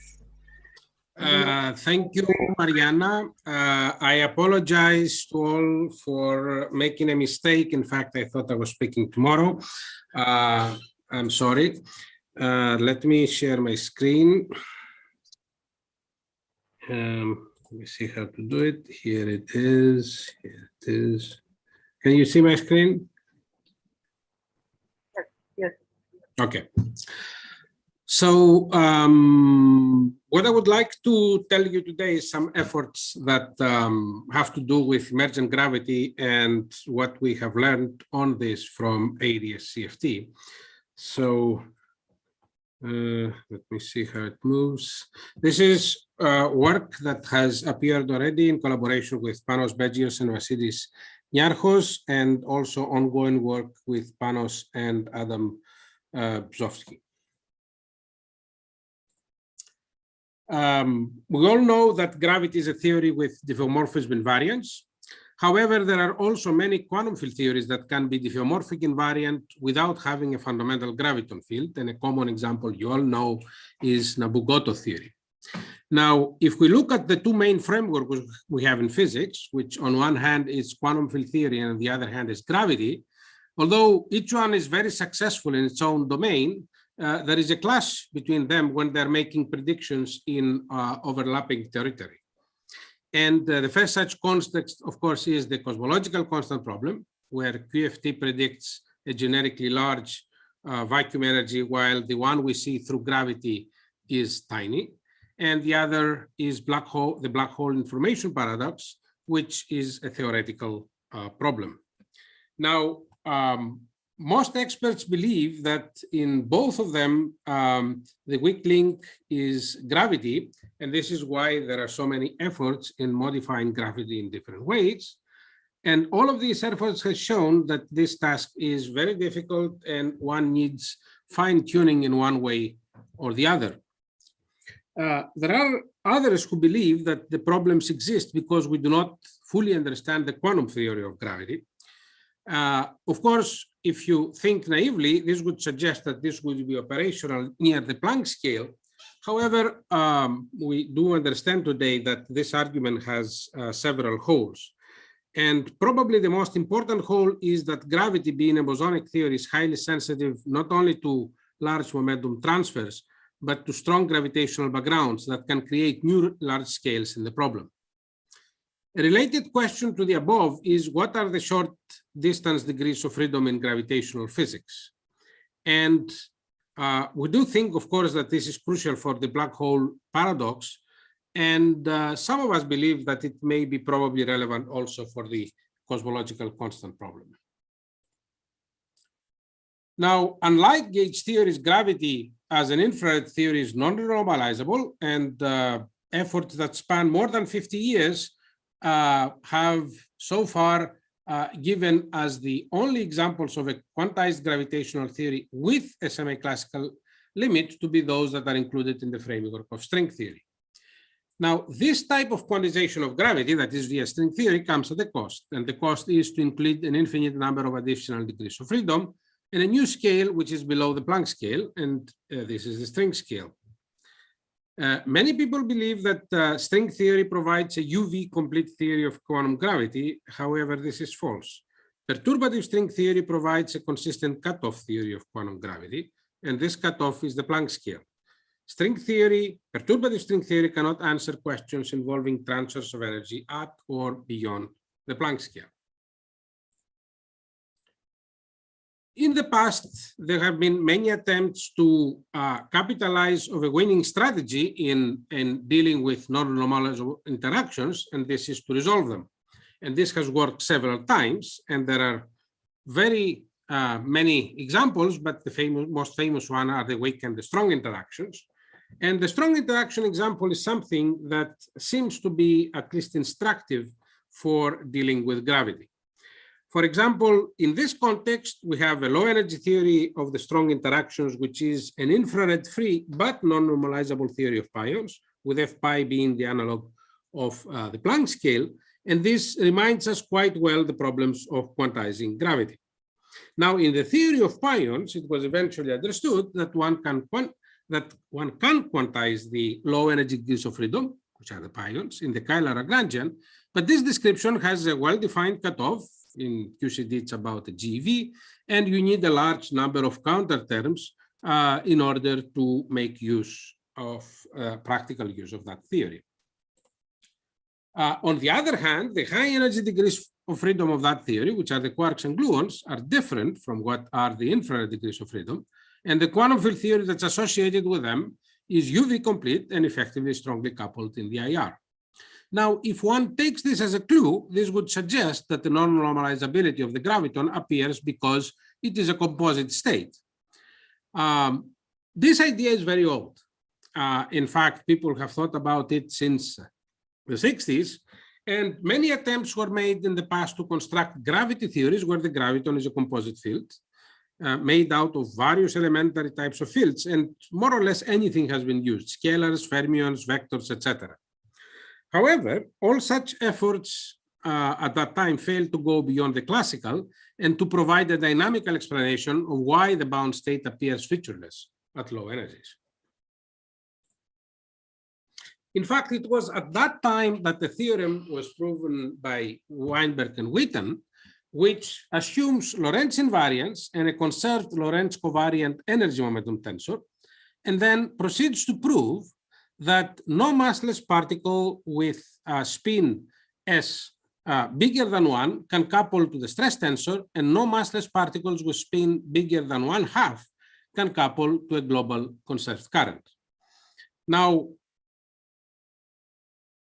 Thank you, Mariana. I apologize to all for making a mistake. In fact, I thought I was speaking tomorrow. I'm sorry. Let me share my screen. Let me see how to do it. Here it is. Here it is. Can you see my screen? Yes. Okay. So what I would like to tell you today is some efforts that have to do with emergent gravity and what we have learned on this from ADS CFT. So let me see how it moves. This is work that has appeared already in collaboration with Panos Begios and Vasilis Niarchos, and also ongoing work with Panos and Adam Bzowski. We all know that gravity is a theory with diffeomorphism invariance. However, there are also many quantum field theories that can be diffeomorphic invariant without having a fundamental graviton field. And a common example you all know is Nabu-Goto theory. Now, if we look at the two main frameworks we have in physics, which on one hand is quantum field theory and on the other hand is gravity, although each one is very successful in its own domain, there is a clash between them when they're making predictions in overlapping territory. And the first such context, of course, is the cosmological constant problem, where QFT predicts a generically large vacuum energy, while the one we see through gravity is tiny. And the other is the black hole information paradox, which is a theoretical problem. Now, most experts believe that in both of them, the weak link is gravity, and this is why there are so many efforts in modifying gravity in different ways. And all of these efforts have shown that this task is very difficult and one needs fine-tuning in one way or the other. There are others who believe that the problems exist because we do not fully understand the quantum theory of gravity. Of course, if you think naively, this would suggest that this would be operational near the Planck scale. However, we do understand today that this argument has several holes. And probably the most important hole is that gravity, being a bosonic theory, is highly sensitive not only to large momentum transfers, but to strong gravitational backgrounds that can create new large scales in the problem. A related question to the above is, what are the short distance degrees of freedom in gravitational physics? And we do think, of course, that this is crucial for the black hole paradox. And some of us believe that it may be probably relevant also for the cosmological constant problem. Now, unlike gauge theories, gravity as an infrared theory is non-renormalizable, and efforts that span more than 50 years have so far given as the only examples of a quantized gravitational theory with a semi-classical limit to be those that are included in the framework of string theory. Now, this type of quantization of gravity, that is via string theory, comes at a cost, and the cost is to include an infinite number of additional degrees of freedom and a new scale, which is below the Planck scale, and this is the string scale. Many people believe that string theory provides a UV complete theory of quantum gravity. However, this is false. Perturbative string theory provides a consistent cutoff theory of quantum gravity, and this cutoff is the Planck scale. String theory, perturbative string theory cannot answer questions involving transfers of energy at or beyond the Planck scale. In the past, there have been many attempts to capitalize on a winning strategy in dealing with non-normalizable interactions, and this is to resolve them. And this has worked several times, and there are very many examples, but the most famous one are the weak and the strong interactions. And the strong interaction example is something that seems to be at least instructive for dealing with gravity. For example, in this context, we have a low energy theory of the strong interactions, which is an infrared free but non-normalizable theory of pions, with F pi being the analog of the Planck scale. And this reminds us quite well the problems of quantizing gravity. Now, in the theory of pions, it was eventually understood that one can quantize the low energy degrees of freedom, which are the pions, in the Kähler-Lagrangian, but this description has a well-defined cutoff. In QCD, it's about a GeV, and you need a large number of counter terms in order to make use of practical use of that theory. On the other hand, the high energy degrees of freedom of that theory, which are the quarks and gluons, are different from what are the infrared degrees of freedom, and the quantum field theory that's associated with them is UV complete and effectively strongly coupled in the IR. Now, if one takes this as a clue, this would suggest that the non-normalizability of the graviton appears because it is a composite state. This idea is very old. In fact, people have thought about it since the 60s, and many attempts were made in the past to construct gravity theories where the graviton is a composite field made out of various elementary types of fields, and more or less anything has been used: scalars, fermions, vectors, etc. However, all such efforts at that time failed to go beyond the classical and to provide a dynamical explanation of why the bound state appears featureless at low energies. In fact, it was at that time that the theorem was proven by Weinberg and Witten, which assumes Lorentz invariance and a conserved Lorentz covariant energy momentum tensor, and then proceeds to prove that no massless particle with spin S bigger than 1 can couple to the stress tensor, and no massless particles with spin bigger than 1/2 can couple to a global conserved current. Now,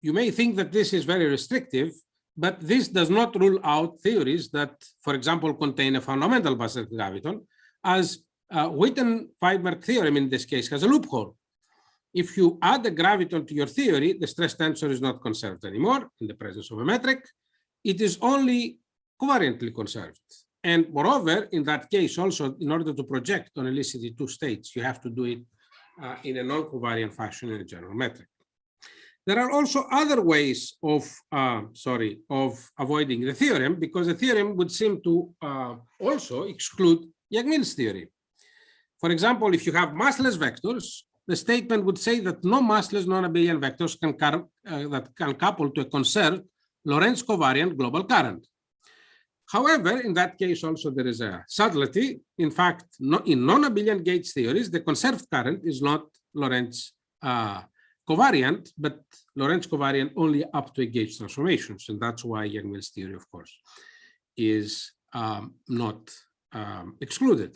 you may think that this is very restrictive, but this does not rule out theories that, for example, contain a fundamental Basel graviton, as Witten-Weinberg theorem in this case has a loophole. If you add a graviton to your theory, the stress tensor is not conserved anymore in the presence of a metric. It is only covariantly conserved. And moreover, in that case also, in order to project on elicity two states, you have to do it in a non-covariant fashion in a general metric. There are also other ways of avoiding the theorem, because the theorem would seem to also exclude Yang-Mills theory. For example, if you have massless vectors, the statement would say that no massless non-abelian vectors can couple to a conserved Lorentz covariant global current. However, in that case also there is a subtlety. In fact, in non-abelian gauge theories, the conserved current is not Lorentz covariant, but Lorentz covariant only up to a gauge transformations. And that's why Yang-Mills theory, of course, is not excluded.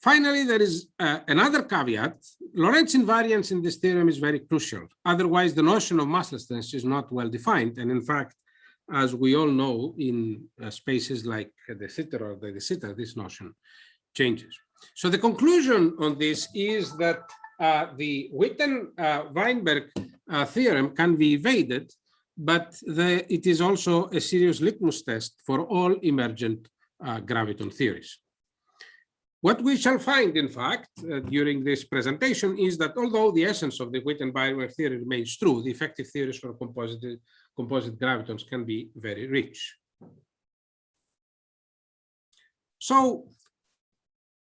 Finally, there is another caveat. Lorentz invariance in this theorem is very crucial. Otherwise, the notion of masslessness is not well defined. And in fact, as we all know, in spaces like the theta or the zeta, this notion changes. So the conclusion on this is that the Witten-Weinberg theorem can be evaded but it is also a serious litmus test for all emergent graviton theories. What we shall find, in fact, during this presentation is that although the essence of the Witten-Biron theory remains true, the effective theories for composite gravitons can be very rich. So,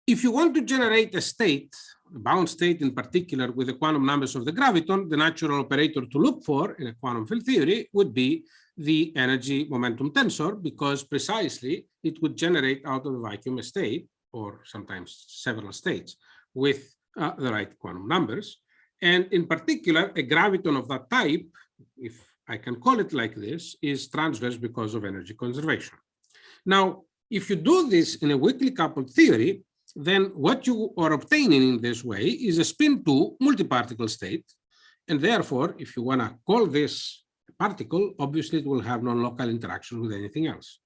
if you want to generate a state, a bound state in particular, with the quantum numbers of the graviton, the natural operator to look for in a quantum field theory would be the energy momentum tensor, because precisely it would generate out of the vacuum a state, or sometimes several states, with the right quantum numbers. And in particular, a graviton of that type, if I can call it like this, is transverse because of energy conservation. Now, if you do this in a weakly coupled theory, then what you are obtaining in this way is a spin-2 multiparticle state. And therefore, if you want to call this a particle, obviously it will have non-local interaction with anything else.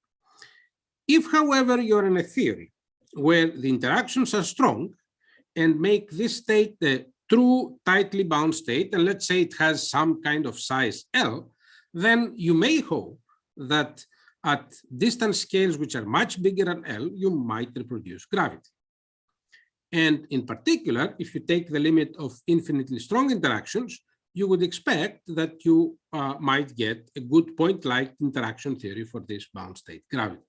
If, however, you're in a theory where the interactions are strong and make this state the true tightly bound state, and let's say it has some kind of size L, then you may hope that at distance scales which are much bigger than L, you might reproduce gravity. And in particular, if you take the limit of infinitely strong interactions, you would expect that you might get a good point-like interaction theory for this bound state gravity.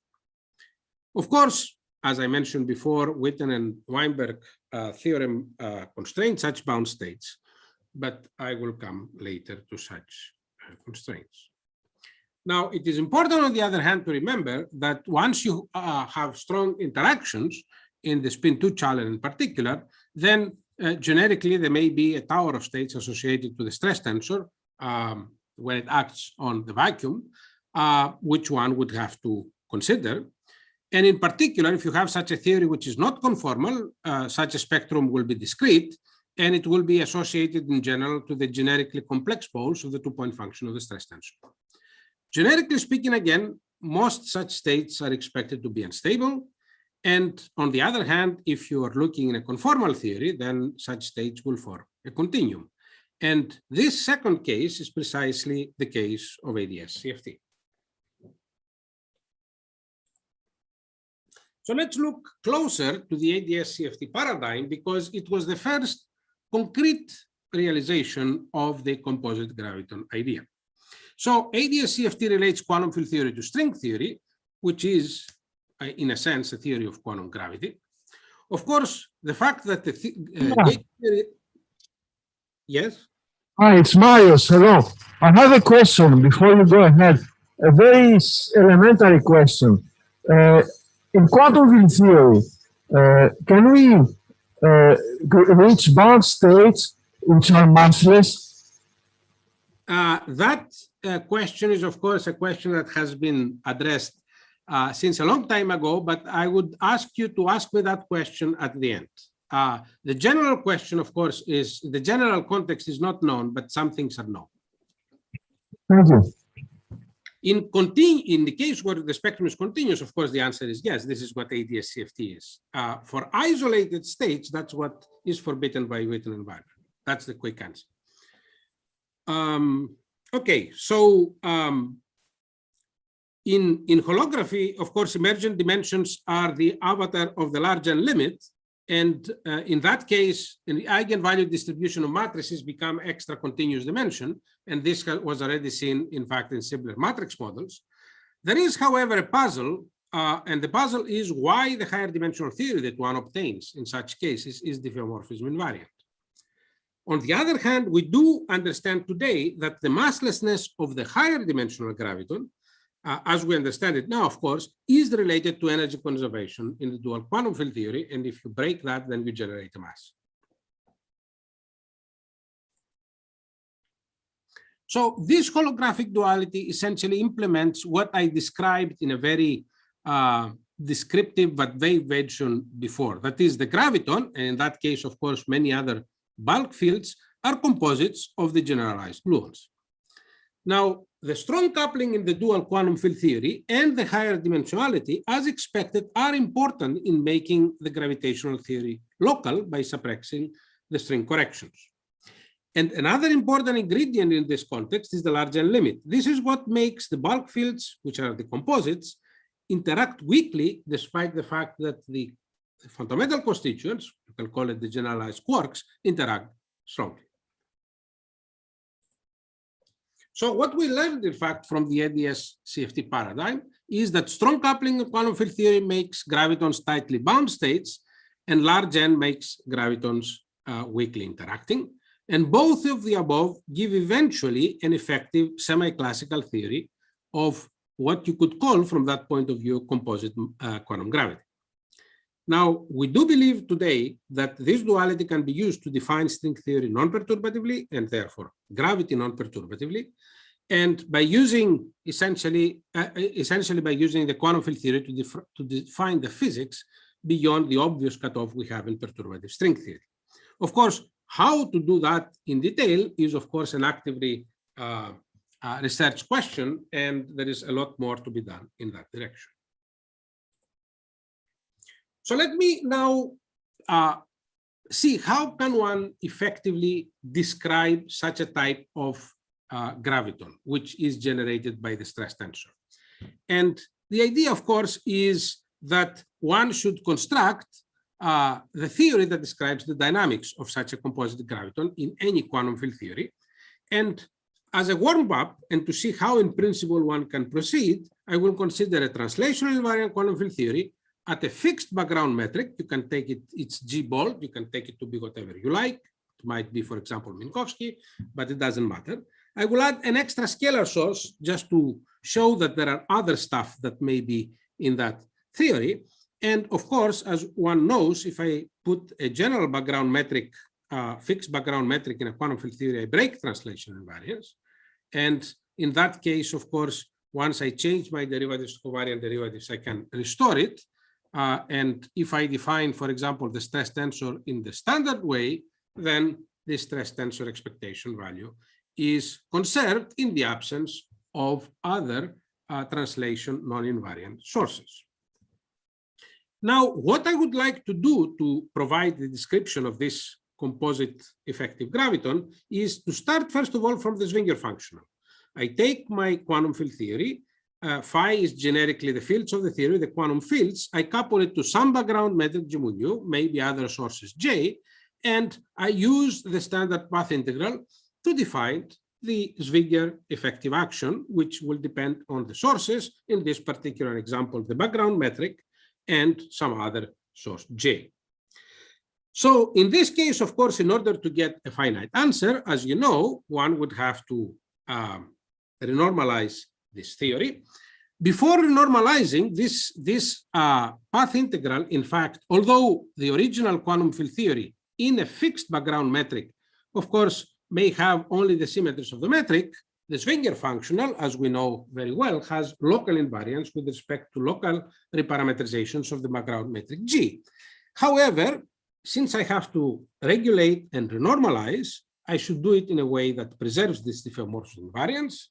Of course, as I mentioned before, Witten and Weinberg theorem constrains such bound states, but I will come later to such constraints. Now, it is important, on the other hand, to remember that once you have strong interactions in the spin-2 channel in particular, then generically there may be a tower of states associated to the stress tensor when it acts on the vacuum, which one would have to consider. And in particular, if you have such a theory which is not conformal, such a spectrum will be discrete, and it will be associated in general to the generically complex poles of the two-point function of the stress tensor. Generically speaking, again, most such states are expected to be unstable. And on the other hand, if you are looking in a conformal theory, then such states will form a continuum. And this second case is precisely the case of ADS-CFT. So let's look closer to the ADS-CFT paradigm, because it was the first concrete realization of the composite graviton idea. So ADS-CFT relates quantum field theory to string theory, which is, in a sense, a theory of quantum gravity. Of course, the fact that the gauge theory... Yes? Hi, it's Marius. Hello. I have a question before you go ahead. A very elementary question. In quantum field theory, can we reach bound states which are massless? That question is, of course, a question that has been addressed since a long time ago, but I would ask you to ask me that question at the end. The general question, of course, is the general context is not known, but some things are known. Thank you. In the case where the spectrum is continuous, of course, the answer is yes. This is what ADS-CFT is. For isolated states, that's what is forbidden by Witten and Weinberg. That's the quick answer. Okay, so in holography, of course, emergent dimensions are the avatar of the large N limit. And in that case, in the eigenvalue distribution of matrices become extra continuous dimension. And this was already seen, in fact, in simpler matrix models. There is, however, a puzzle, and the puzzle is why the higher dimensional theory that one obtains in such cases is diffeomorphism invariant. On the other hand, we do understand today that the masslessness of the higher dimensional graviton, as we understand it now, of course, is related to energy conservation in the dual quantum field theory. And if you break that, then you generate a mass. So this holographic duality essentially implements what I described in a very descriptive but vague version before. That is, the graviton, and in that case, of course, many other bulk fields, are composites of the generalized gluons. Now, the strong coupling in the dual quantum field theory and the higher dimensionality, as expected, are important in making the gravitational theory local by suppressing the string corrections. And another important ingredient in this context is the large N limit. This is what makes the bulk fields, which are the composites, interact weakly, despite the fact that the fundamental constituents, you can call it the generalized quarks, interact strongly. So what we learned, in fact, from the ADS CFT paradigm is that strong coupling in quantum field theory makes gravitons tightly bound states, and large N makes gravitons weakly interacting. And both of the above give eventually an effective semi-classical theory of what you could call, from that point of view, composite quantum gravity. Now, we do believe today that this duality can be used to define string theory non-perturbatively and therefore gravity non-perturbatively, and by using essentially by using the quantum field theory to define the physics beyond the obvious cutoff we have in perturbative string theory. Of course, how to do that in detail is, of course, an actively research question, and there is a lot more to be done in that direction. So let me now see how can one effectively describe such a type of graviton, which is generated by the stress tensor. And the idea, of course, is that one should construct the theory that describes the dynamics of such a composite graviton in any quantum field theory. And as a warm-up, and to see how in principle one can proceed, I will consider a translational invariant quantum field theory at a fixed background metric. You can take it, it's G bold, you can take it to be whatever you like. It might be, for example, Minkowski, but it doesn't matter. I will add an extra scalar source just to show that there are other stuff that may be in that theory. And of course, as one knows, if I put a general background metric, fixed background metric in a quantum field theory, I break translation invariance. And in that case, of course, once I change my derivatives to covariant derivatives, I can restore it. And if I define, for example, the stress tensor in the standard way, then the stress tensor expectation value is conserved in the absence of other translation non-invariant sources. Now, what I would like to do to provide the description of this composite effective graviton is to start, first of all, from the Zwinger functional. I take my quantum field theory. Phi is generically the fields of the theory, the quantum fields. I couple it to some background metric G mu nu, maybe other sources J, and I use the standard path integral to define the Zwinger effective action, which will depend on the sources, in this particular example, the background metric, and some other source J. So in this case, of course, in order to get a finite answer, as you know, one would have to renormalize this theory. Before renormalizing this path integral, in fact, although the original quantum field theory in a fixed background metric, of course, may have only the symmetries of the metric, the Zwinger functional, as we know very well, has local invariance with respect to local reparametrizations of the background metric G. However, since I have to regulate and renormalize, I should do it in a way that preserves this diffeomorphism invariance.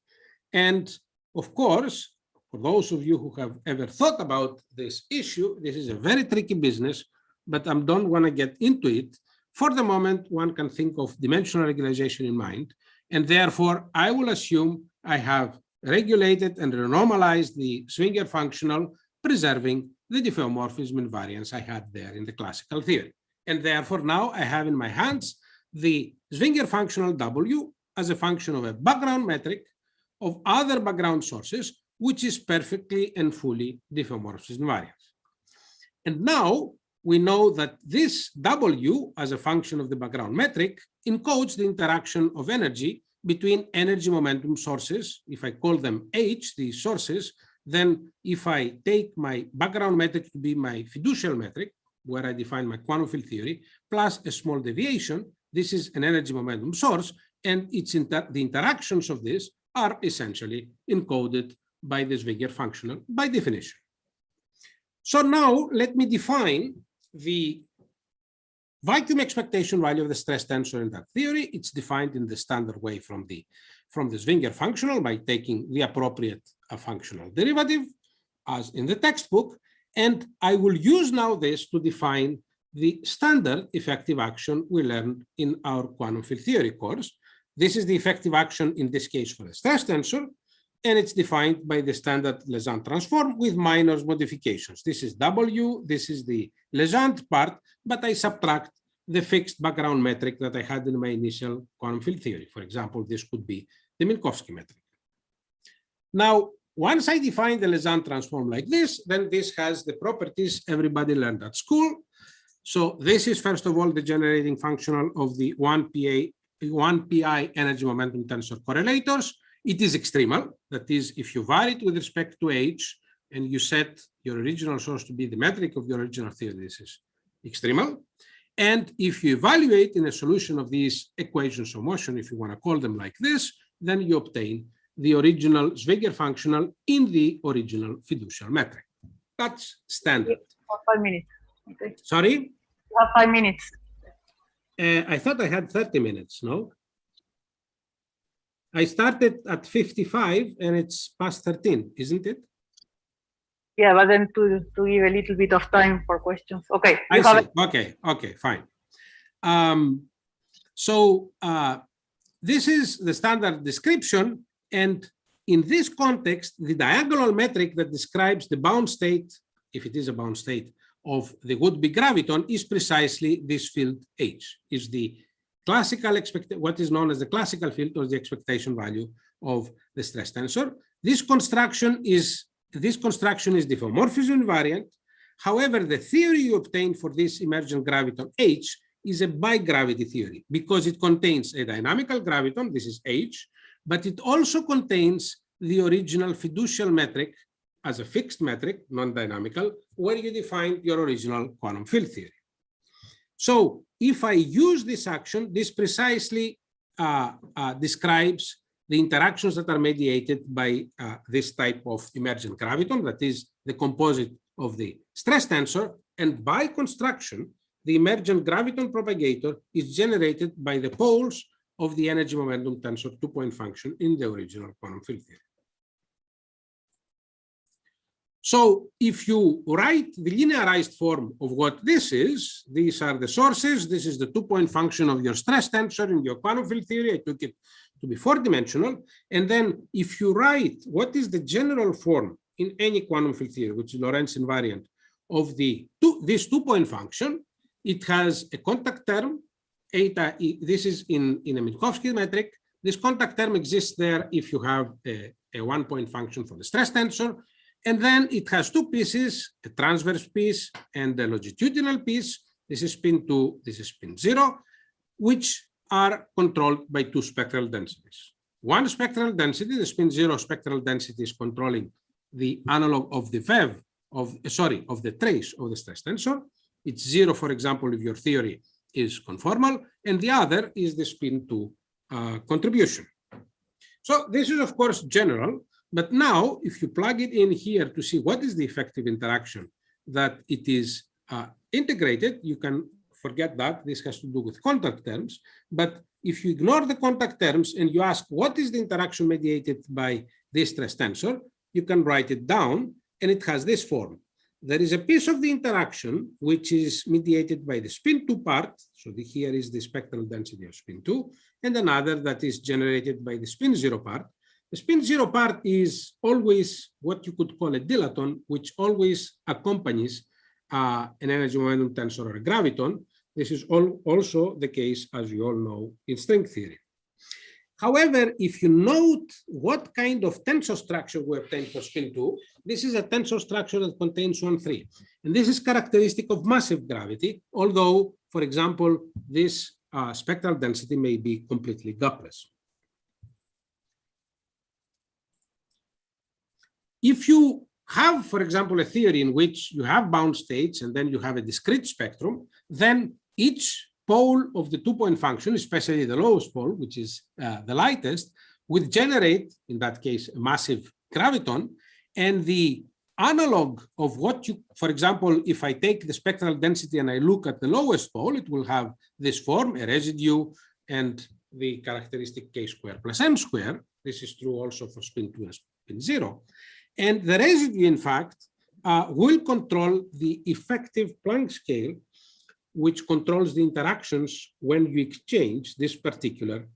And of course, for those of you who have ever thought about this issue, this is a very tricky business, but I don't want to get into it. For the moment, one can think of dimensional regularization in mind, and therefore I will assume I have regulated and renormalized the Zwinger functional, preserving the diffeomorphism invariance I had there in the classical theory. And therefore now I have in my hands the Zwinger functional W as a function of a background metric of other background sources, which is perfectly and fully diffeomorphism invariance. And now we know that this W as a function of the background metric encodes the interaction of energy between energy momentum sources. If I call them H, these sources, then if I take my background metric to be my fiducial metric, where I define my quantum field theory, plus a small deviation, this is an energy momentum source, and the interactions of this are essentially encoded by the Zwinger functional by definition. So now let me define the vacuum expectation value of the stress tensor in that theory. It's defined in the standard way from the Zwinger functional by taking the appropriate functional derivative as in the textbook. And I will use now this to define the standard effective action we learned in our quantum field theory course. This is the effective action in this case for the stress tensor, and it's defined by the standard Legendre transform with minor modifications. This is W, this is the Legendre part, but I subtract the fixed background metric that I had in my initial quantum field theory. For example, this could be the Minkowski metric. Now, once I define the Legendre transform like this, then this has the properties everybody learned at school. So this is, first of all, the generating functional of the 1pi energy momentum tensor correlators. It is extremal. That is, if you vary it with respect to h, and you set your original source to be the metric of your original theory, this is extremal. And if you evaluate in a solution of these equations of motion, if you want to call them like this, then you obtain the original Schwinger functional in the original fiducial metric. That's standard. 5 minutes. Okay. Sorry? You have 5 minutes. I thought I had 30 minutes, no? I started at 55 and it's past 13, isn't it? Yeah, but then to give a little bit of time for questions. Okay. I see. Okay, fine. This is the standard description. And in this context, the diagonal metric that describes the bound state, if it is a bound state, of the would-be graviton is precisely this field H, is the classical what is known as the classical field or the expectation value of the stress tensor. This construction is diffeomorphism invariant. However, the theory you obtain for this emergent graviton H is a bigravity theory because it contains a dynamical graviton, this is H, but it also contains the original fiducial metric as a fixed metric, non-dynamical, where you define your original quantum field theory. So if I use this action, this precisely describes the interactions that are mediated by this type of emergent graviton, that is the composite of the stress tensor, and by construction, the emergent graviton propagator is generated by the poles of the energy momentum tensor two-point function in the original quantum field theory. So if you write the linearized form of what this is, these are the sources, this is the two-point function of your stress tensor in your quantum field theory. I took it to be four-dimensional. And then if you write what is the general form in any quantum field theory, which is Lorentz invariant, of this two-point function, it has a contact term, eta, this is in a Minkowski metric. This contact term exists there if you have a one-point function for the stress tensor. And then it has two pieces, a transverse piece and a longitudinal piece. This is spin 2, this is spin 0, which are controlled by two spectral densities. One spectral density, the spin 0 spectral density, is controlling the analog of the VEV, of the trace of the stress tensor. It's 0, for example, if your theory is conformal, and the other is the spin 2 contribution. So this is, of course, general. But now, if you plug it in here to see what is the effective interaction that it is integrated, you can forget that. This has to do with contact terms. But if you ignore the contact terms and you ask what is the interaction mediated by this stress tensor, you can write it down, and it has this form. There is a piece of the interaction which is mediated by the spin 2 part. So here is the spectral density of spin 2, and another that is generated by the spin 0 part. The spin 0 part is always what you could call a dilaton, which always accompanies an energy momentum tensor or a graviton. This is also the case, as you all know, in string theory. However, if you note what kind of tensor structure we obtain for spin 2, this is a tensor structure that contains 1, 3. And this is characteristic of massive gravity, although, for example, this spectral density may be completely gapless. If you have, for example, a theory in which you have bound states and then you have a discrete spectrum, then each pole of the two-point function, especially the lowest pole, which is the lightest, would generate, in that case, a massive graviton. And the analog of what you, for example, if I take the spectral density and I look at the lowest pole, it will have this form, a residue, and the characteristic k square plus m square. This is true also for spin 2 and spin 0. And the residue, in fact, will control the effective Planck scale which controls the interactions when you exchange this particular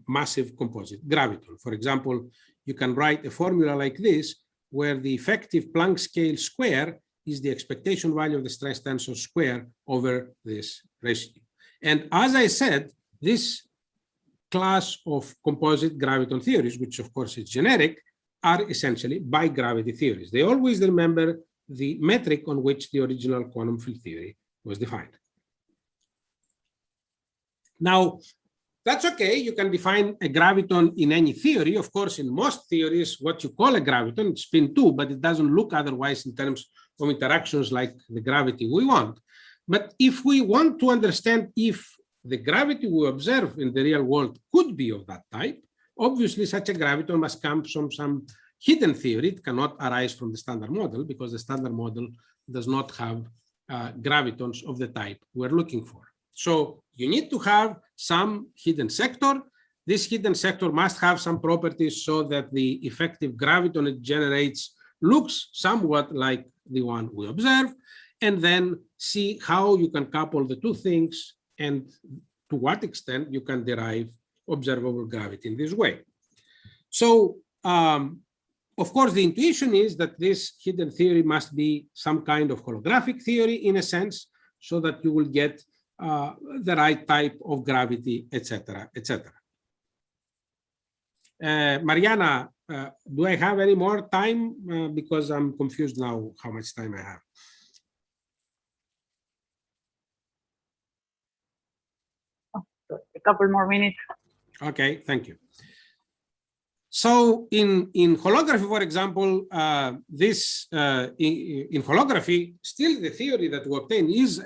massive composite graviton. For example, you can write a formula like this, where the effective Planck scale square is the expectation value of the stress tensor square over this residue. And as I said, this class of composite graviton theories, which of course is generic, are essentially bi-gravity theories. They always remember the metric on which the original quantum field theory was defined. Now, that's okay. You can define a graviton in any theory. Of course, in most theories, what you call a graviton is spin 2, but it doesn't look otherwise in terms of interactions like the gravity we want. But if we want to understand if the gravity we observe in the real world could be of that type, obviously such a graviton must come from some hidden theory. It cannot arise from the standard model because the standard model does not have gravitons of the type we're looking for. So you need to have some hidden sector. This hidden sector must have some properties so that the effective graviton it generates looks somewhat like the one we observe, and then see how you can couple the two things and to what extent you can derive observable gravity in this way. So, of course, the intuition is that this hidden theory must be some kind of holographic theory in a sense, so that you will get the right type of gravity, etc., etc. Mariana, do I have any more time? Because I'm confused now how much time I have. A couple more minutes. Okay, thank you. So in holography, for example, in holography, still the theory that we obtain is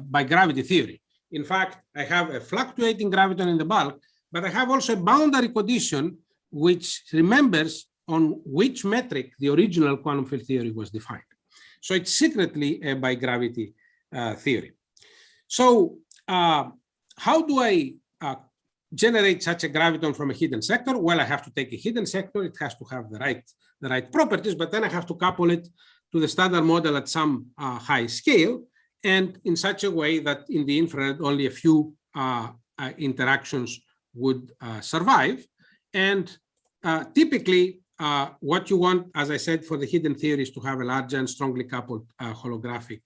by gravity theory. In fact, I have a fluctuating graviton in the bulk, but I have also a boundary condition which remembers on which metric the original quantum field theory was defined. So it's secretly a by gravity theory. So how do I generate such a graviton from a hidden sector? Well, I have to take a hidden sector. It has to have the right properties, but then I have to couple it to the standard model at some high scale, and in such a way that in the infrared only a few interactions would survive. And typically, what you want, as I said, for the hidden theory is to have a large and strongly coupled holographic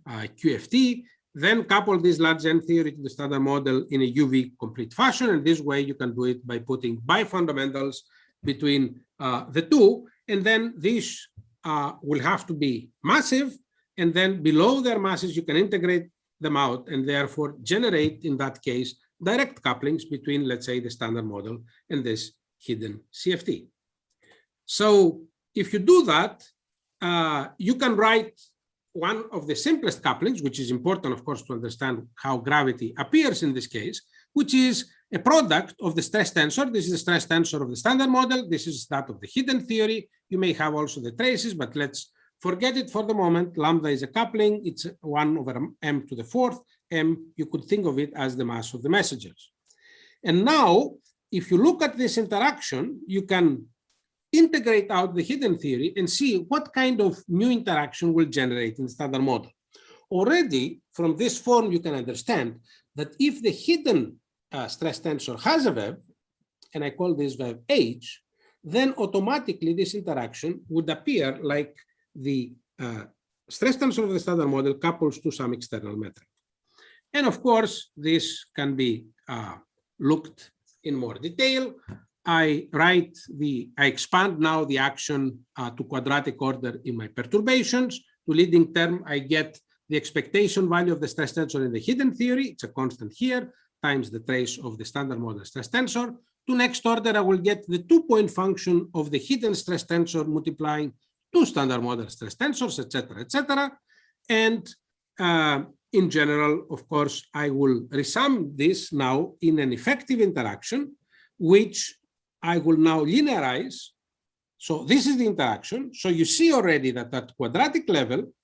QFT. Then couple this large N theory to the standard model in a UV complete fashion. And this way you can do it by putting bifundamentals between the two. And then these will have to be massive. And then below their masses, you can integrate them out and therefore generate, in that case, direct couplings between, let's say, the standard model and this hidden CFT. So if you do that, you can write one of the simplest couplings, which is important, of course, to understand how gravity appears in this case, which is a product of the stress tensor. This is the stress tensor of the standard model. This is that of the hidden theory. You may have also the traces, but let's forget it for the moment. Lambda is a coupling. It's 1 over m to the 4th. M, you could think of it as the mass of the messengers. And now, if you look at this interaction, you can integrate out the hidden theory and see what kind of new interaction will generate in the standard model. Already from this form, you can understand that if the hidden stress tensor has a VEV, and I call this VEV H, then automatically this interaction would appear like the stress tensor of the standard model couples to some external metric. And of course, this can be looked in more detail. I expand now the action to quadratic order in my perturbations. To leading term, I get the expectation value of the stress tensor in the hidden theory. It's a constant here, times the trace of the standard model stress tensor. To next order, I will get the 2-point function of the hidden stress tensor multiplying two standard model stress tensors, etc., etc. And in general, of course, I will resum this now in an effective interaction, which I will now linearize. So this is the interaction. So you see already that at quadratic level,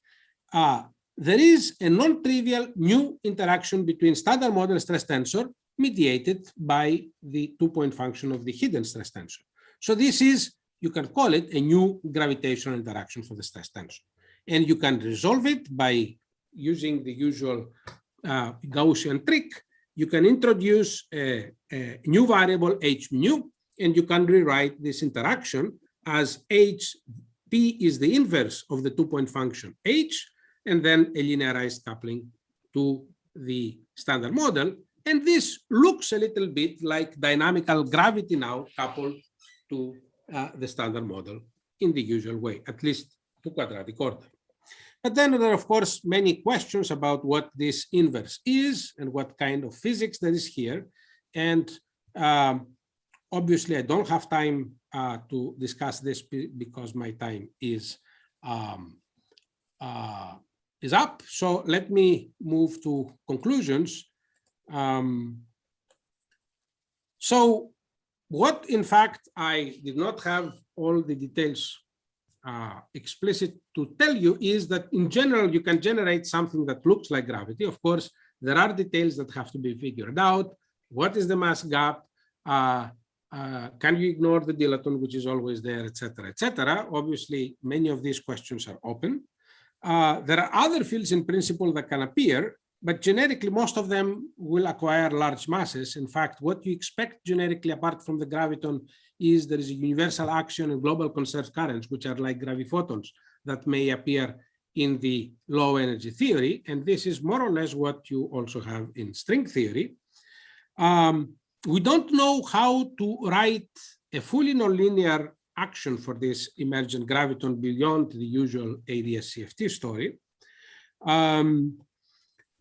there is a non-trivial new interaction between standard model stress tensor mediated by the 2-point function of the hidden stress tensor. So this is, you can call it a new gravitational interaction for the stress tensor. And you can resolve it by using the usual Gaussian trick, you can introduce a new variable h mu, and you can rewrite this interaction as h p is the inverse of the two-point function h, and then a linearized coupling to the standard model. And this looks a little bit like dynamical gravity now coupled to the standard model in the usual way, at least to quadratic order. But then there are, of course, many questions about what this inverse is and what kind of physics that is here. And obviously, I don't have time to discuss this because my time is up. So let me move to conclusions. So what, in fact, I did not have all the details explicit to tell you is that in general, you can generate something that looks like gravity. Of course, there are details that have to be figured out. What is the mass gap? Can you ignore the dilaton, which is always there, etc., etc.? Obviously, many of these questions are open. There are other fields in principle that can appear, but generically, most of them will acquire large masses. In fact, what you expect generically apart from the graviton is there is a universal action and global conserved currents, which are like graviphotons that may appear in the low energy theory. And this is more or less what you also have in string theory. We don't know how to write a fully nonlinear action for this emergent graviton beyond the usual ADS-CFT story.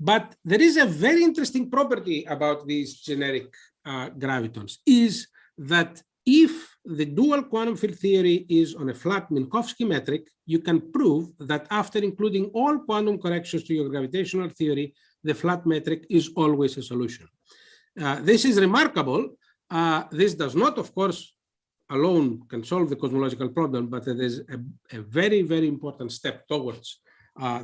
But there is a very interesting property about these generic gravitons, is that if the dual quantum field theory is on a flat Minkowski metric, you can prove that after including all quantum corrections to your gravitational theory, the flat metric is always a solution. This is remarkable. This does not, of course, alone can solve the cosmological problem, but it is a very, very important step towards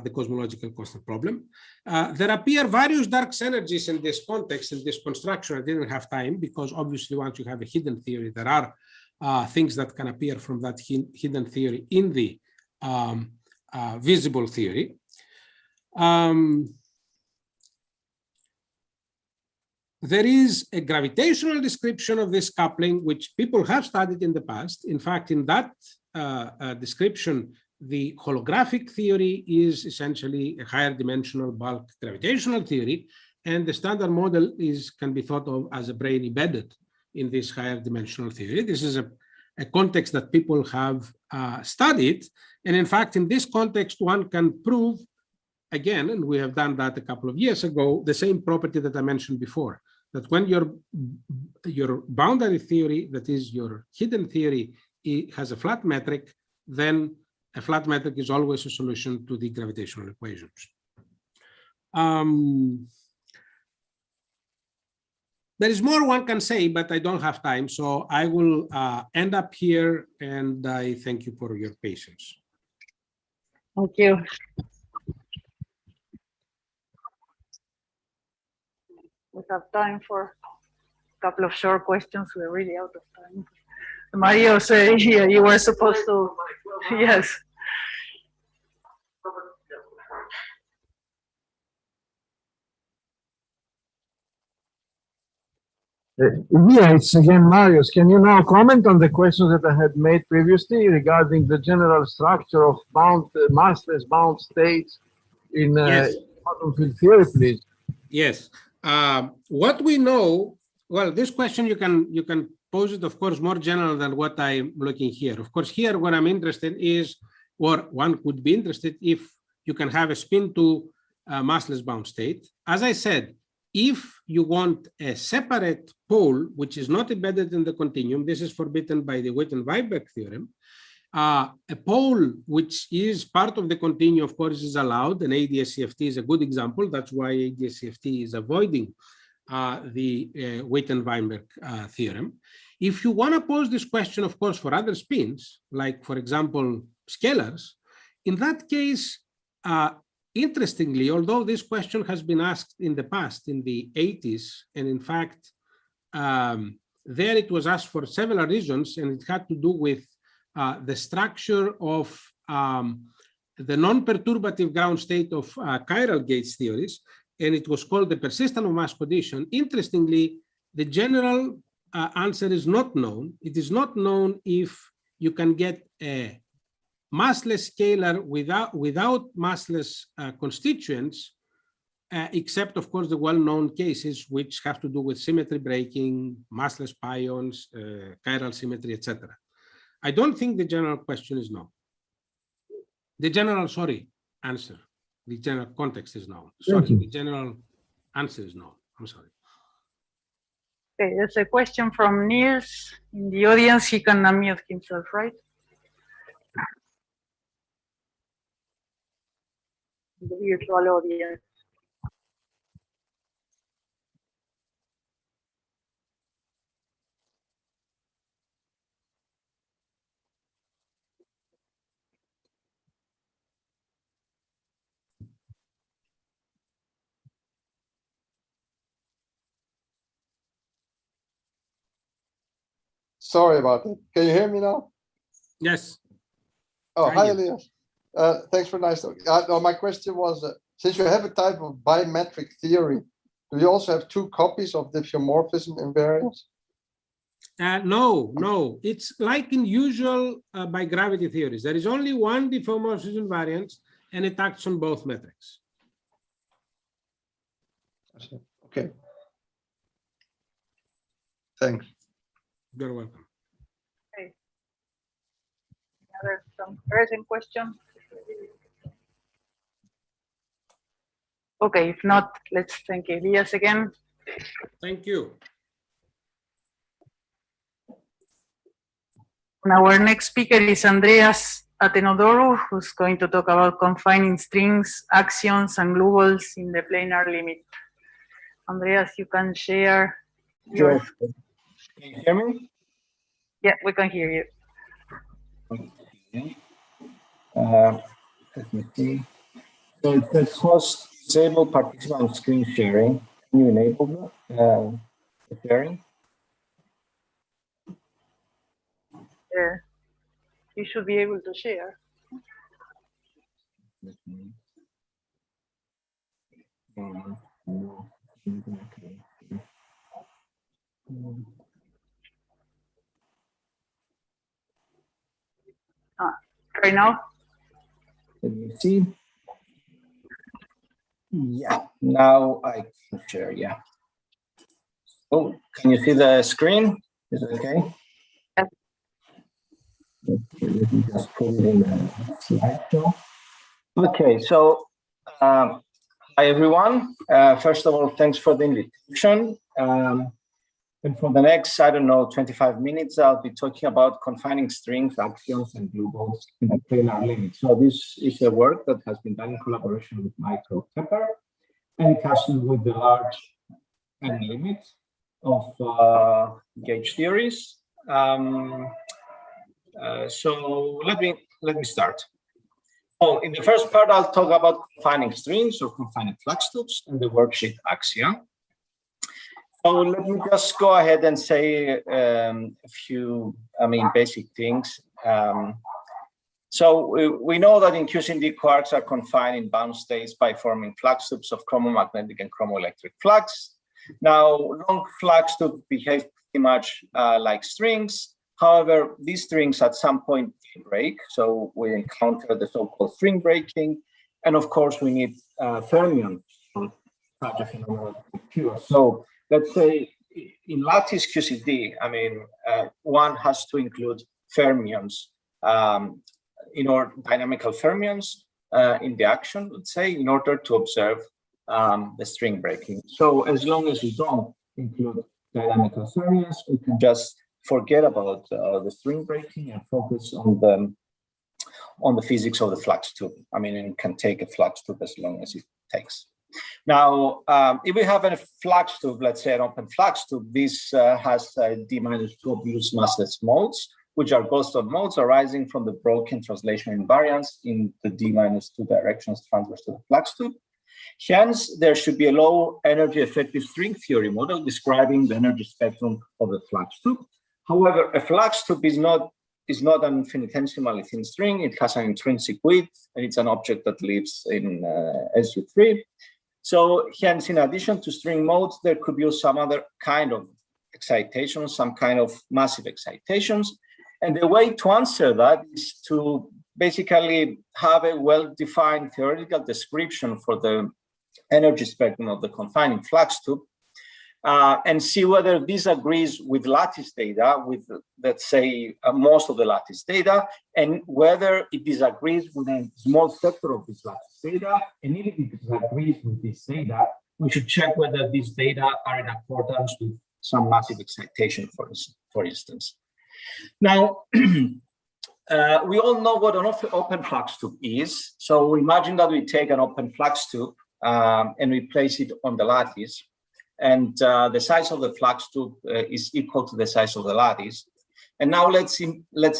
the cosmological constant problem. There appear various dark energies in this context, in this construction. I didn't have time because obviously once you have a hidden theory, there are things that can appear from that hidden theory in the visible theory. There is a gravitational description of this coupling, which people have studied in the past. In fact, in that description, the holographic theory is essentially a higher dimensional bulk gravitational theory, and the standard model can be thought of as a brain embedded in this higher dimensional theory. This is a context that people have studied, and in fact, in this context, one can prove, again, and we have done that a couple of years ago, the same property that I mentioned before, that when your boundary theory, that is your hidden theory, has a flat metric, then a flat metric is always a solution to the gravitational equations. There is more one can say, but I don't have time, so I will end up here, and I thank you for your patience. Thank you. We have time for a couple of short questions. We're really out of time. Mario said, yeah, you were supposed to, yes. Yeah, it's again Marius. Can you now comment on the questions that I had made previously regarding the general structure of massless bound states in quantum field theory, please? Yes. What we know, well, this question you can pose it, of course, more general than what I'm looking here. Of course, here what I'm interested is, or one could be interested if you can have a spin to massless bound state. As I said, if you want a separate pole, which is not embedded in the continuum, this is forbidden by the Witten-Weinberg theorem. A pole which is part of the continuum, of course, is allowed, and ADS-CFT is a good example. That's why ADS-CFT is avoiding the Witten-Weinberg theorem. If you want to pose this question, of course, for other spins, like, for example, scalars, in that case, interestingly, although this question has been asked in the past, in the 80s, and in fact, there it was asked for several reasons, and it had to do with the structure of the non-perturbative ground state of chiral gauge theories, and it was called the persistent of mass condition. Interestingly, the general answer is not known. It is not known if you can get a massless scalar without massless constituents, except, of course, the well-known cases which have to do with symmetry breaking, massless pions, chiral symmetry, etc. I don't think the general question is known. The general, answer. The general context is known. The general answer is known. I'm sorry. Okay, there's a question from Niels in the audience. He can unmute himself, right? The virtual audience. Sorry about that. Can you hear me now? Yes. Oh, hi, Elias. Thanks for nice talk. No, my question was, since you have a type of bimetric theory, do you also have two copies of diffeomorphism invariance? No. It's like in usual bigravity theories. There is only one diffeomorphism invariance, and it acts on both metrics. Okay. Thanks. You're welcome. Okay. There's some present question. Okay, if not, let's thank Elias again. Thank you. And our next speaker is Andreas Atenodoru, who's going to talk about confining strings, axions, and Glueballs in the planar limit. Andreas, you can share your... Can you hear me? Yeah, we can hear you. Okay. Let me see. So it says host disable participant screen sharing. Can you enable the sharing? Yeah, you should be able to share. Right now? Let me see. Yeah, now I can share, yeah. Oh, can you see the screen? Is it okay? Yes. Okay, let me just put it in the slideshow. Okay, so hi everyone. First of all, thanks for the invitation. And for the next, I don't know, 25 minutes, I'll be talking about confining strings, axions, and Glueballs in the planar limit. So this is a work that has been done in collaboration with Michael Pepper, and it has to do with the large N limit of gauge theories. So let me start. Oh, in the first part, I'll talk about confining strings or confining flux tubes and the worksheet Axion. So let me just go ahead and say a few, basic things. So we know that in QCD quarks are confined in bound states by forming flux tubes of chromomagnetic and chromoelectric flux. Now, long flux tubes behave pretty much like strings. However, these strings at some point break, so we encounter the so-called string breaking, and of course we need fermions for such a phenomenon to occur. So let's say in lattice QCD, one has to include fermions, dynamical fermions in the action, let's say, in order to observe the string breaking. So as long as we don't include dynamical fermions, we can just forget about the string breaking and focus on the physics of the flux tube. It can take a flux tube as long as it takes. Now, if we have a flux tube, let's say an open flux tube, this has D-2 obvious massless modes, which are Goldstone modes arising from the broken translation invariance in the D-2 directions transverse to the flux tube. Hence, there should be a low energy effective string theory model describing the energy spectrum of the flux tube. However, a flux tube is not is not an infinitesimally thin string. It has an intrinsic width, and it's an object that lives in SU3. So hence, in addition to string modes, there could be some other kind of excitations, some kind of massive excitations. And the way to answer that is to basically have a well-defined theoretical description for the energy spectrum of the confining flux tube, and see whether this agrees with lattice data, with, let's say, most of the lattice data, and whether it disagrees with a small sector of this lattice data. And if it disagrees with this data, we should check whether these data are in accordance with some massive excitation, for instance. Now, we all know what an open flux tube is. So imagine that we take an open flux tube and we place it on the lattice. And the size of the flux tube is equal to the size of the lattice. And now let's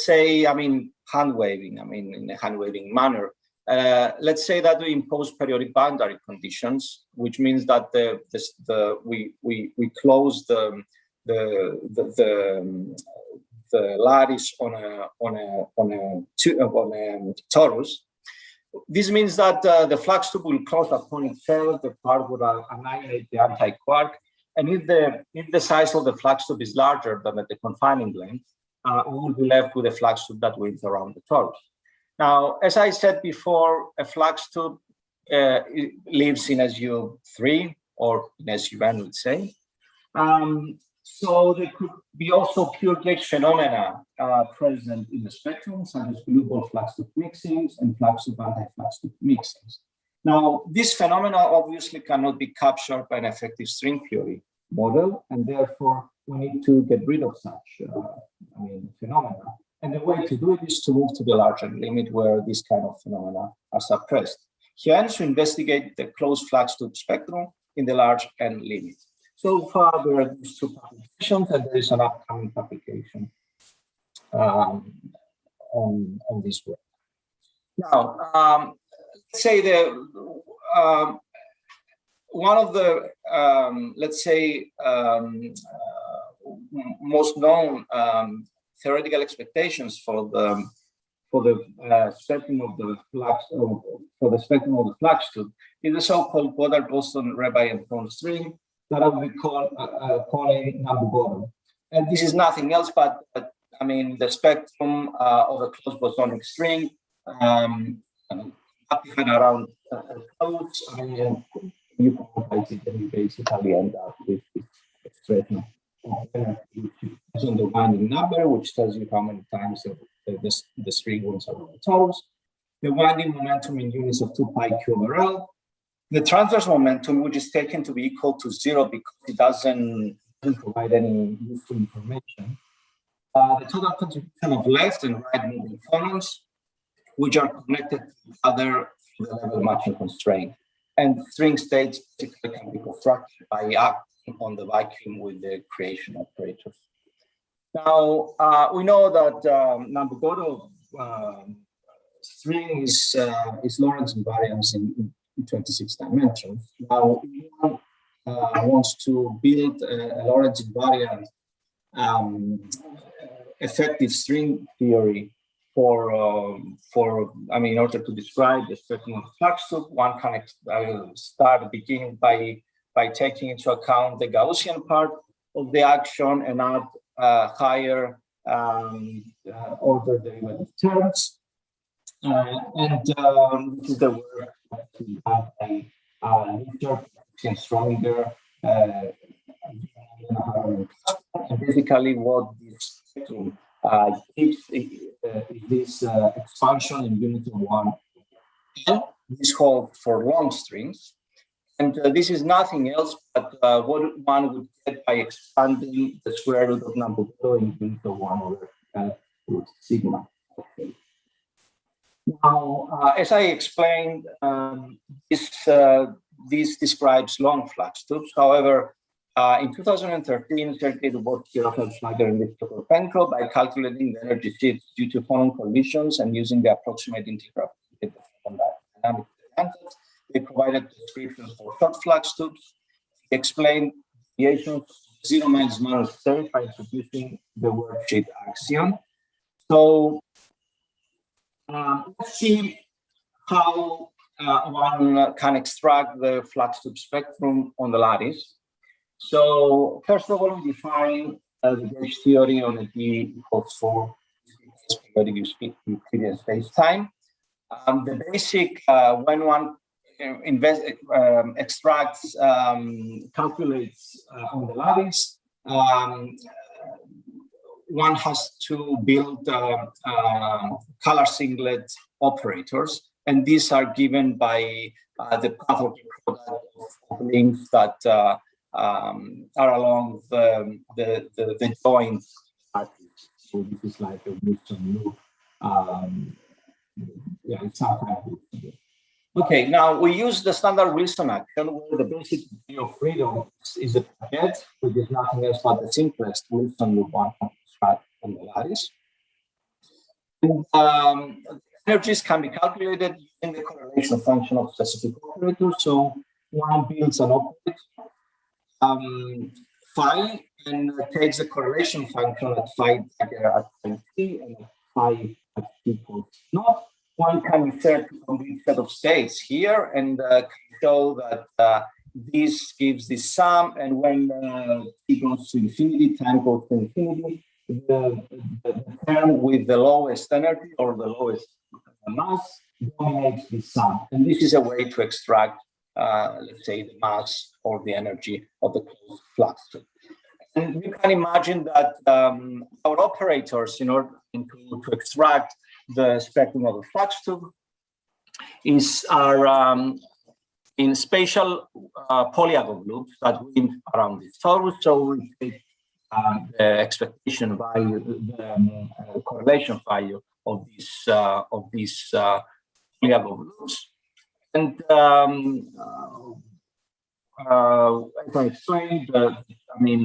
say, hand waving, in a hand waving manner. Let's say that we impose periodic boundary conditions, which means that we close the lattice on a torus. This means that the flux tube will close upon itself, the quark would annihilate the anti-quark, and if the size of the flux tube is larger than at the confining length, we will be left with a flux tube that wins around the torus. Now, as I said before, a flux tube lives in SU3 or in SUN, we'd say. So there could be also pure gauge phenomena present in the spectrum, such as Glueballs flux tube mixings and flux tube anti-flux tube mixings. Now, these phenomena obviously cannot be captured by an effective string theory model, and therefore we need to get rid of such phenomena. And the way to do it is to move to the larger limit where these kind of phenomena are suppressed. Hence, we investigate the closed flux tube spectrum in the large N limit. So far, there are these two publications, and there is an upcoming publication on this work. Now, let's say one of the most known theoretical expectations for the spectrum of the flux, for the spectrum of the flux tube, is the so-called Goddard-Boston-Rebbe and Thorne string that I will calling Untitled. And this is nothing else but the spectrum of a closed bosonic string amplified around close. You compile it and you basically end up with this expression of energy, which is on the winding number, which tells you how many times the string goes around the torus. The winding momentum in units of 2 pi q over L. The transverse momentum, which is taken to be equal to 0 because it doesn't provide any useful information. The total contribution of left and right moving phonons, which are connected to each other through the level matching constraint. And string states typically can be constructed by acting on the vacuum with the creation operators. Now, we know that Untitled string is Lorentz invariance in 26 dimensions. Now, if one wants to build a Lorentz invariant effective string theory in order to describe the spectrum of the flux tube, one can begin by taking into account the Gaussian part of the action and add higher order derivative terms. This is the work to have a lifter and stronger and basically what this spectrum gives is this expansion in unit of 1. This holds for long strings. And this is nothing else but what one would get by expanding the square root of Untitled in unit of 1 over root sigma. Okay. Now, as I explained, this describes long flux tubes. However, in 2013, Sergei Dubovsky, Rafael Schlager, and Christopher Penko, by calculating the energy shifts due to phonon collisions and using the approximate integral dynamic advantage, they provided descriptions for short flux tubes. They explained deviations 0 minus state by introducing the worksheet axion. So let's see how one can extract the flux tube spectrum on the lattice. So first of all, we define the gauge theory on a T equals 4 periodic Euclidean space-time. The basic, when one extracts, calculates on the lattice, one has to build color singlet operators, and these are given by the path of product of links that are along the joint. So this is like a Wilson loop. Yeah, it's something like this. Okay, now we use the standard Wilson action where the basic degree of freedom is a packet, which is nothing else but the simplest Wilson loop one can extract from the lattice. And, energies can be calculated using the correlation function of specific operators. So one builds an operator phi and takes the correlation function at phi at t and at phi at t equals naught. One can refer to a complete set of states here and can show that this gives this sum, and when t goes to infinity, time goes to infinity, the term with the lowest energy or the lowest mass dominates this sum. And this is a way to extract, let's say, the mass or the energy of the closed flux tube. And you can imagine that our operators, in order to extract the spectrum of the flux tube, are in spatial polygon loops that win around this torus. So we take the expectation value, the correlation value of these polygon loops, and as I explained, if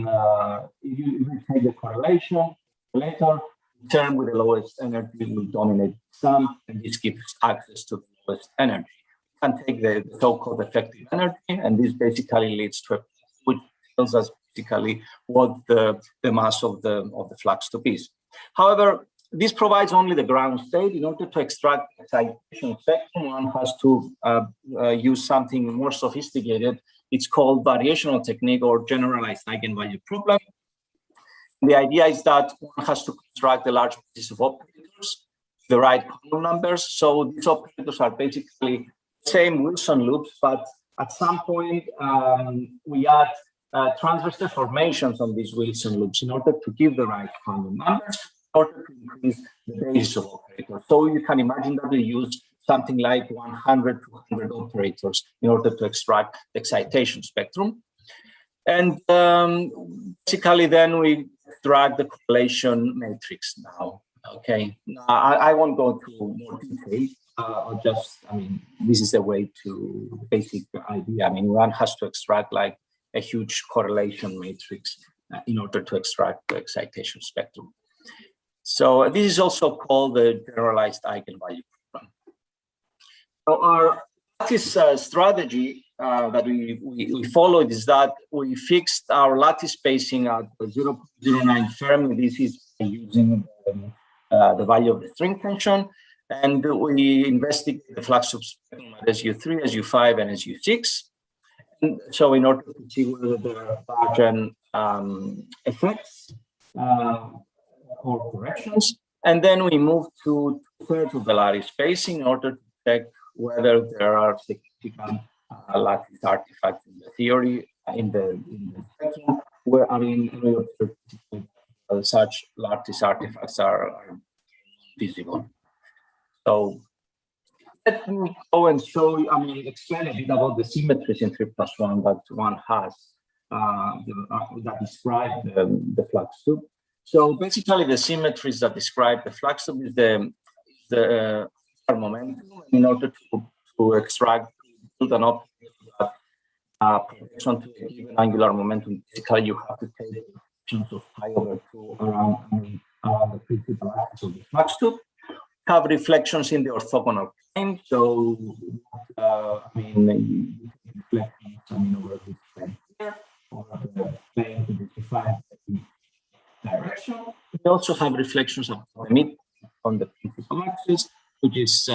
you take the correlation later, the term with the lowest energy will dominate the sum, and this gives access to the lowest energy. You can take the so-called effective energy, and this basically leads to which tells us basically what the mass of the flux tube is. However, this provides only the ground state. In order to extract the excitation spectrum, one has to use something more sophisticated. It's called variational technique or generalized eigenvalue problem. The idea is that one has to construct a large basis of operators, the right column numbers. So these operators are basically same Wilson loops, but at some point we add transverse deformations on these Wilson loops in order to give the right column numbers, in order to increase the basis of operators. So you can imagine that we use something like 100 to 100 operators in order to extract the excitation spectrum. And basically then we extract the correlation matrix now. Okay, now, I won't go into more detail. I'll just, this is a way to basic idea. One has to extract like a huge correlation matrix in order to extract the excitation spectrum. So this is also called the generalized eigenvalue problem. So our lattice strategy that we followed is that we fixed our lattice spacing at 0.09 Fermi. This is using the value of the string tension, and we investigate the flux tube spectrum at SU3, SU5, and SU6. And so in order to see whether there are Bargen effects or corrections, and then we move to 2/3 of the lattice spacing in order to check whether there are significant lattice artifacts in the theory, in the spectrum, where such lattice artifacts are visible. So let me go and show you, explain a bit about the symmetries in 3+1 that one has that describe the flux tube. So basically the symmetries that describe the flux tube is the momentum. In order to extract, build an operator that projection to a given angular momentum, basically you have to take the functions of pi/2 around the principal axis of the flux tube. Have reflections in the orthogonal plane. So reflections over this plane here, or the plane to be defined direction. We also have reflections of the midpoint on the principal axis, which is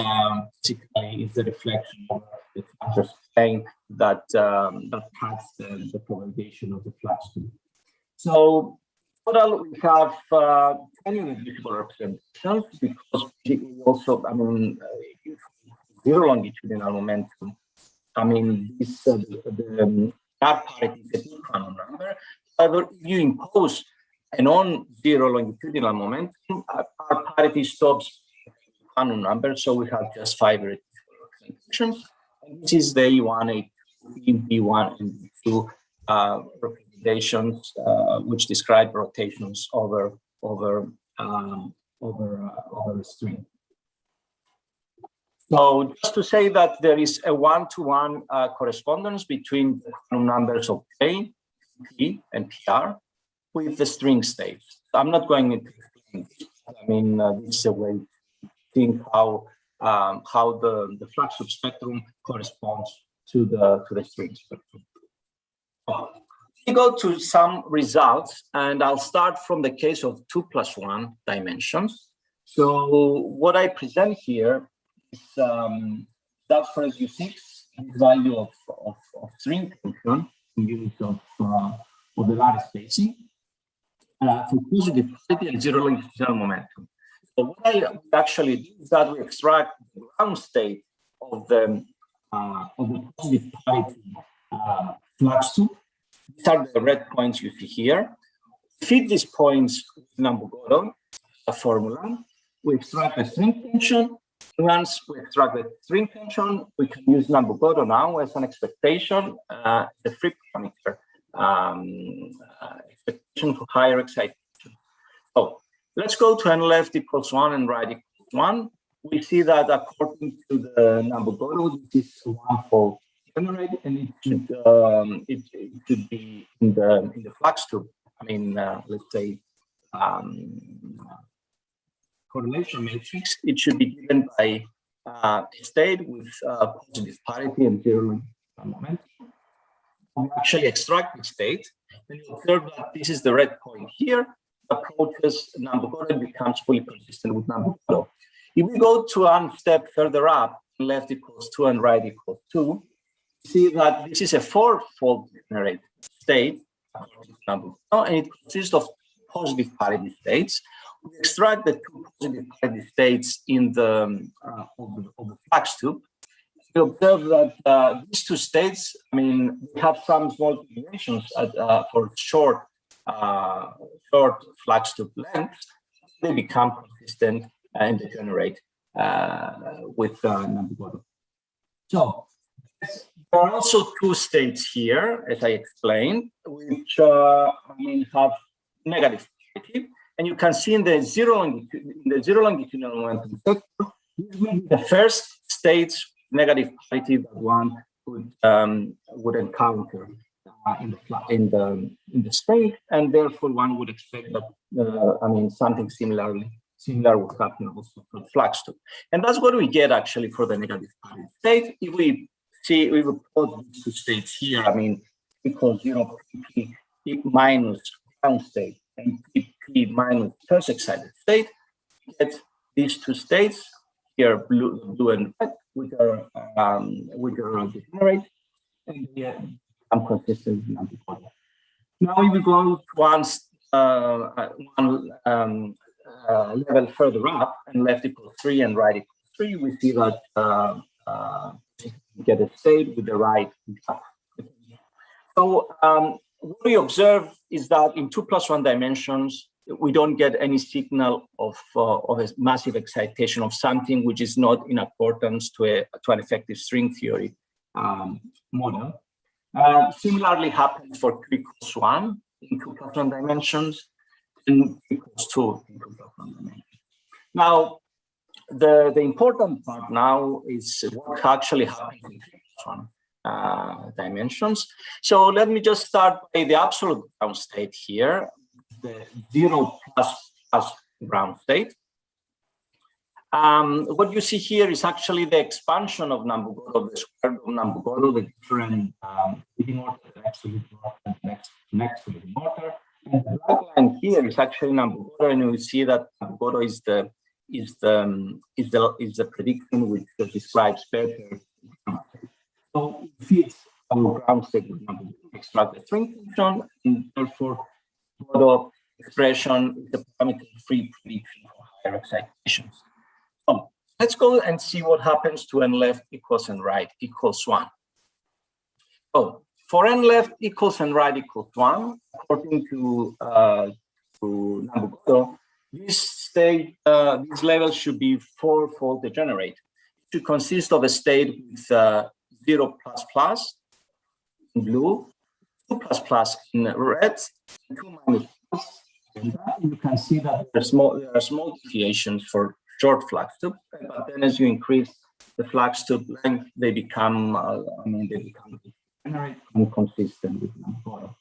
basically is the reflection of the flux plane that that cuts the propagation of the flux tube. So total, we have 20 reducible representations because we also, I mean, zero longitudinal momentum. I mean, this the R parity is a two Quantum number. However, if you impose a non-zero longitudinal momentum, R parity stops Quantum number, so we have just 5 reducible representations. And this is the E1, E2, B1, and B2 representations, which describe rotations over a string. So just to say that there is a one-to-one correspondence between the quantum numbers of K, P, and PR with the string states. So I'm not going into explain this. I mean, this is a way to think how the flux subspectrum corresponds to the string spectrum. We go to some results, and I'll start from the case of 2+1 dimensions. So what I present here is that for SU6, the value of string tension in units of the lattice spacing for positive parity and zero longitudinal momentum. So what I actually do is that we extract the ground state of the positive parity flux tube. These are the red points you see here. Feed these points with Nambu-Goto, a formula. We extract the string tension. Once we extract the string tension, we can use Nambu-Goto now as an expectation, the free parameter expectation for higher excitation. So let's go to n left equals 1 and right equals 1. We see that according to the Nambu-Goto, this is a one-fold generated, and it should be in the flux tube. I mean, let's say correlation matrix. It should be given by a state with positive parity and zero momentum. We actually extract the state, and you observe that this is the red point here. Approaches Nambu-Goto becomes fully consistent with Nambu-Goto. If we go to one step further up, left equals 2 and right equals 2, see that this is a four-fold generated state and it consists of positive parity states. We extract the two positive parity states in the of the flux tube. We observe that these two states, I mean, we have some small deviations for short flux tube lengths. They become consistent and degenerate with Nambu-Goto. So there are also two states here, as I explained, which have negative parity, and you can see in the zero longitudinal momentum sector, this will be the first states negative parity that one would encounter in the string, and therefore one would expect that something similar would happen also for the flux tube, and that's what we get actually for the negative parity state. If we see, we will plot these two states here. I mean, equals 0 P minus ground state and P minus first excited state. Get these two states here, blue and red, which are degenerate, and I'm consistent with Nambu-Goto. Now, if we go one level further up, and left equals 3 and right equals 3, we see that we get a state with the right gap. So what we observe is that in 2+1 dimensions, we don't get any signal of a massive excitation of something which is not in accordance to an effective string theory model. Similarly happens for Q equals 1 in 2+1 dimensions and Q equals 2 in 2+1 dimensions. Now, the important part now is what actually happens in 3+1 dimensions. So let me just start by the absolute ground state here, the 0 plus ground state. What you see here is actually the expansion of Nambu-Goto, the square of Nambu-Goto, the different leading order next to the order. And the black line here is actually Nambu-Goto, and we see that Nambu-Goto is the the prediction which describes better. So it fits our ground state, for example, extract the string function, and therefore Godot expression is a parameter-free prediction for higher excitations. So let's go and see what happens to n left equals n right equals 1. Oh, for n left equals n right equals 1, according to Godot, this state, this level should be 4-fold degenerate. It should consist of a state with 0 plus plus in blue, 2 plus plus in red, and 2 minus plus. And you can see that there are small deviations for short flux tubes, but then as you increase the flux tube length, they become, they become degenerate and consistent with Godot.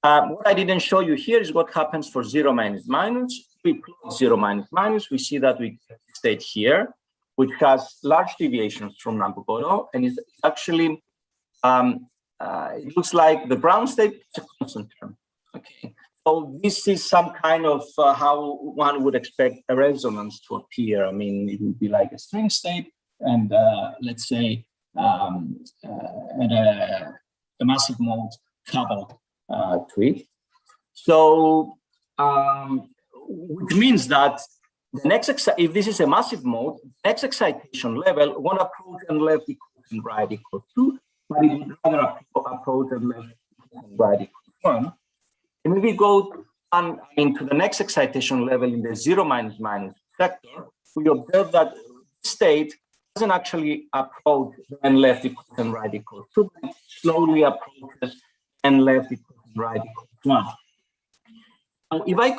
What I didn't show you here is what happens for 0 minus minus. We plot 0 minus minus, we see that we get a state here, which has large deviations from Godot, and is actually, it looks like the ground state is a constant term. Okay, so this is some kind of how one would expect a resonance to appear. I mean, it would be like a string state, and let's say, and a massive mode coupled to it. So, which means that the next, if this is a massive mode, next excitation level won't approach and left equals and right equals 2, but it would rather approach and left equals and right equals 1. And if we go on into the next excitation level in the 0 minus minus sector, we observe that state doesn't actually approach and left equals and right equals 2, but it slowly approaches and left equals and right equals 1. Now, if I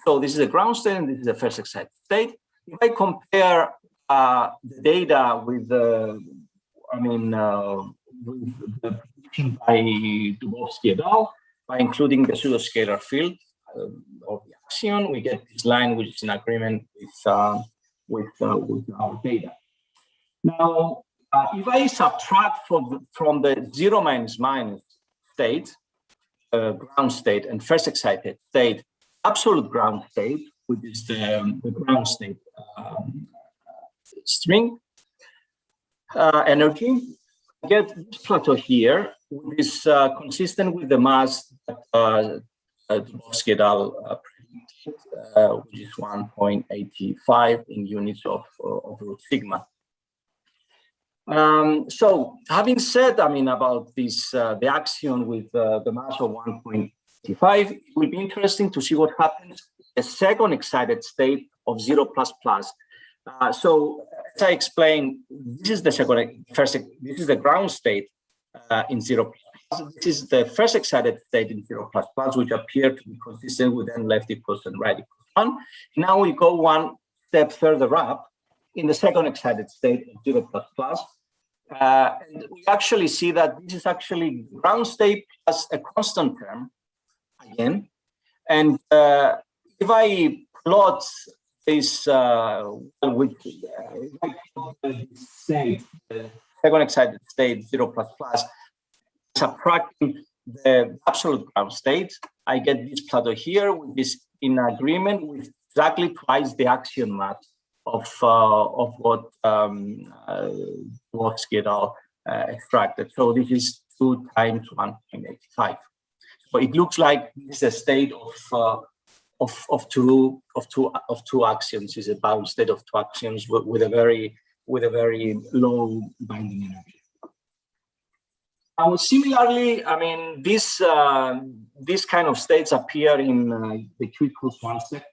so this is a ground state and this is a first excited state. If I compare the data with the, with the prediction by Dubovsky et al., by including the pseudoscalar field of the axion, we get this line which is in agreement with our data. Now, if I subtract from the 0 minus minus state, ground state, and first excited state, absolute ground state, which is the ground state string energy, I get this plateau here, which is consistent with the mass that Dubovsky et al. Predicted, which is 1.85 in units of root sigma. So having said, about this, the axion with the mass of 1.85, it will be interesting to see what happens in the second excited state of 0 plus plus. So as I explained, this is the this is the ground state in 0 plus plus. This is the first excited state in 0 plus plus, which appear to be consistent with n left equals and right equals 1. Now we go one step further up in the second excited state of 0 plus plus. And we actually see that this is actually ground state plus a constant term again. And if I plot this, state, the second excited state 0 plus plus, subtracting the absolute ground state, I get this plateau here, which is in agreement with exactly twice the axion mass of what Dubovsky et al. Extracted. So this is 2 times 1.85. So it looks like this is a state of two axions. Is a bound state of 2 axions with a very low binding energy. Similarly, these kind of states appear in the Q equals 1 sector.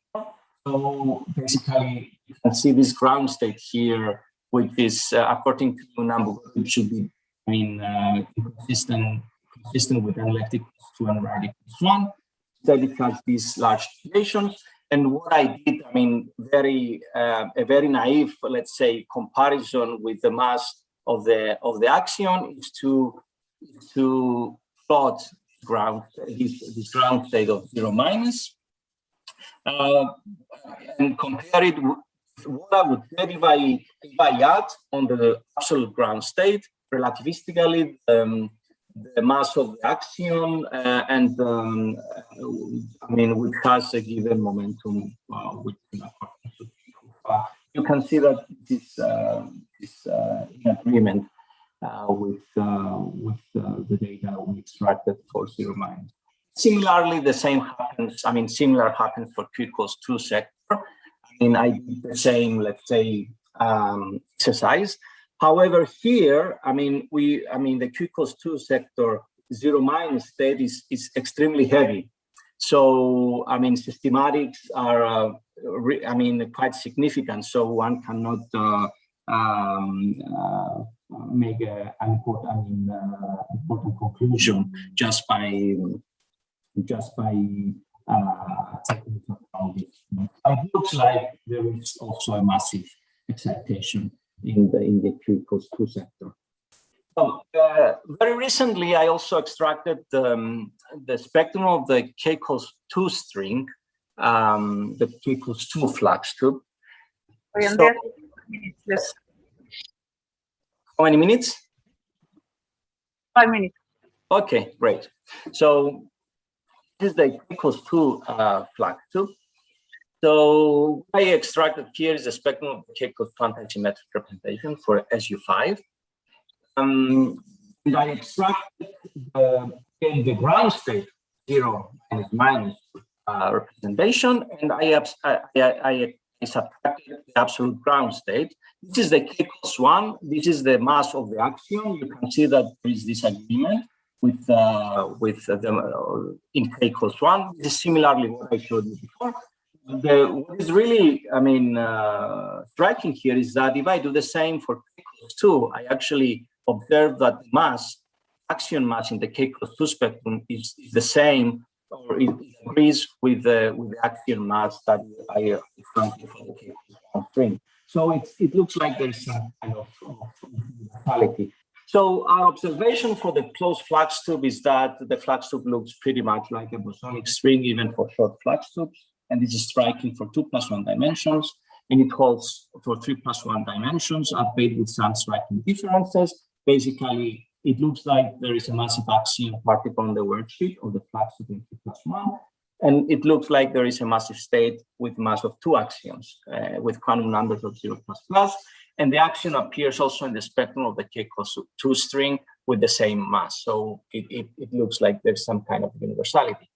So basically, you can see this ground state here, which is according to number, it should be consistent with n left equals 2 and right equals 1. Instead, it has these large deviations. And what I did, a very naive, let's say, comparison with the mass of the axion is to plot this ground state of 0 minus. And compare it with what I would get if I add on the absolute ground state relativistically the mass of the axion which has a given momentum which you can see that this is in agreement with the data we extracted for 0 minus. Similarly, the same happens. I mean, similar happens for Q equals 2 sector. I mean, I did the same, let's say, exercise. However, here, I mean, the Q equals 2 sector 0 minus state is extremely heavy. So, I mean, systematics are, quite significant. So one cannot make an important conclusion just by taking into account this. It looks like there is also a massive excitation in the Q equals 2 sector. So, very recently, I also extracted the spectrum of the K equals 2 string, the K equals 2 flux tube. So, how many minutes? 5 minutes. Okay, great. So this is the K equals 2 flux tube. So what I extracted here is the spectrum of the K equals 2 antisymmetric representation for SU5. And I extracted the ground state 0 and minus representation, and I subtracted the absolute ground state. This is the K equals 1. This is the mass of the axiom. You can see that there is this agreement with the in K equals 1. This is similarly what I showed you before. What is really, striking here is that if I do the same for K equals 2, I actually observe that the mass, axion mass in the K equals 2 spectrum is the same, or it agrees with the axion mass that I found for the K equals 1 string. So it looks like there's some kind of universality. So our observation for the closed flux tube is that the flux tube looks pretty much like a bosonic string, even for short flux tubes. And this is striking for 2+1 dimensions. And it holds for 3+1 dimensions, albeit with some striking differences. Basically, it looks like there is a massive axion particle on the worksheet of the flux tube in 3+1. And it looks like there is a massive state with mass of 2 axions with quantum numbers of 0++. And the axion appears also in the spectrum of the K equals 2 string with the same mass. So it looks like there's some kind of universality.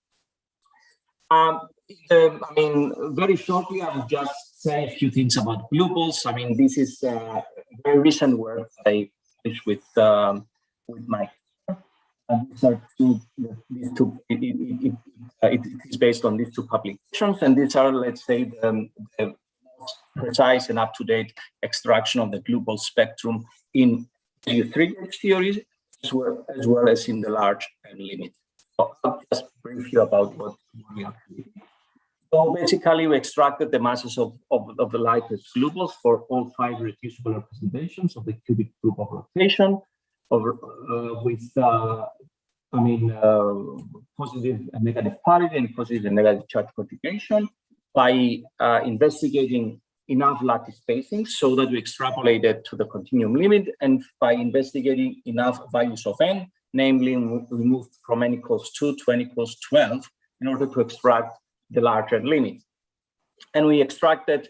Very shortly, I will just say a few things about Glueballs. I mean, this is very recent work I finished with my. And these are it is based on these 2 publications, and these are, let's say, the most precise and up-to-date extraction of the Glueball spectrum in U3 theory, as well as in the large and limit. So I'll just brief you about what we actually did. So basically, we extracted the masses of the lightest Glueballs for all 5 reducible representations of the cubic group of rotation, with positive and negative parity and positive and negative charge configuration by investigating enough lattice spacings so that we extrapolated to the continuum limit, and by investigating enough values of n, namely we moved from n equals 2 to n equals 12 in order to extract the larger limit. And we extracted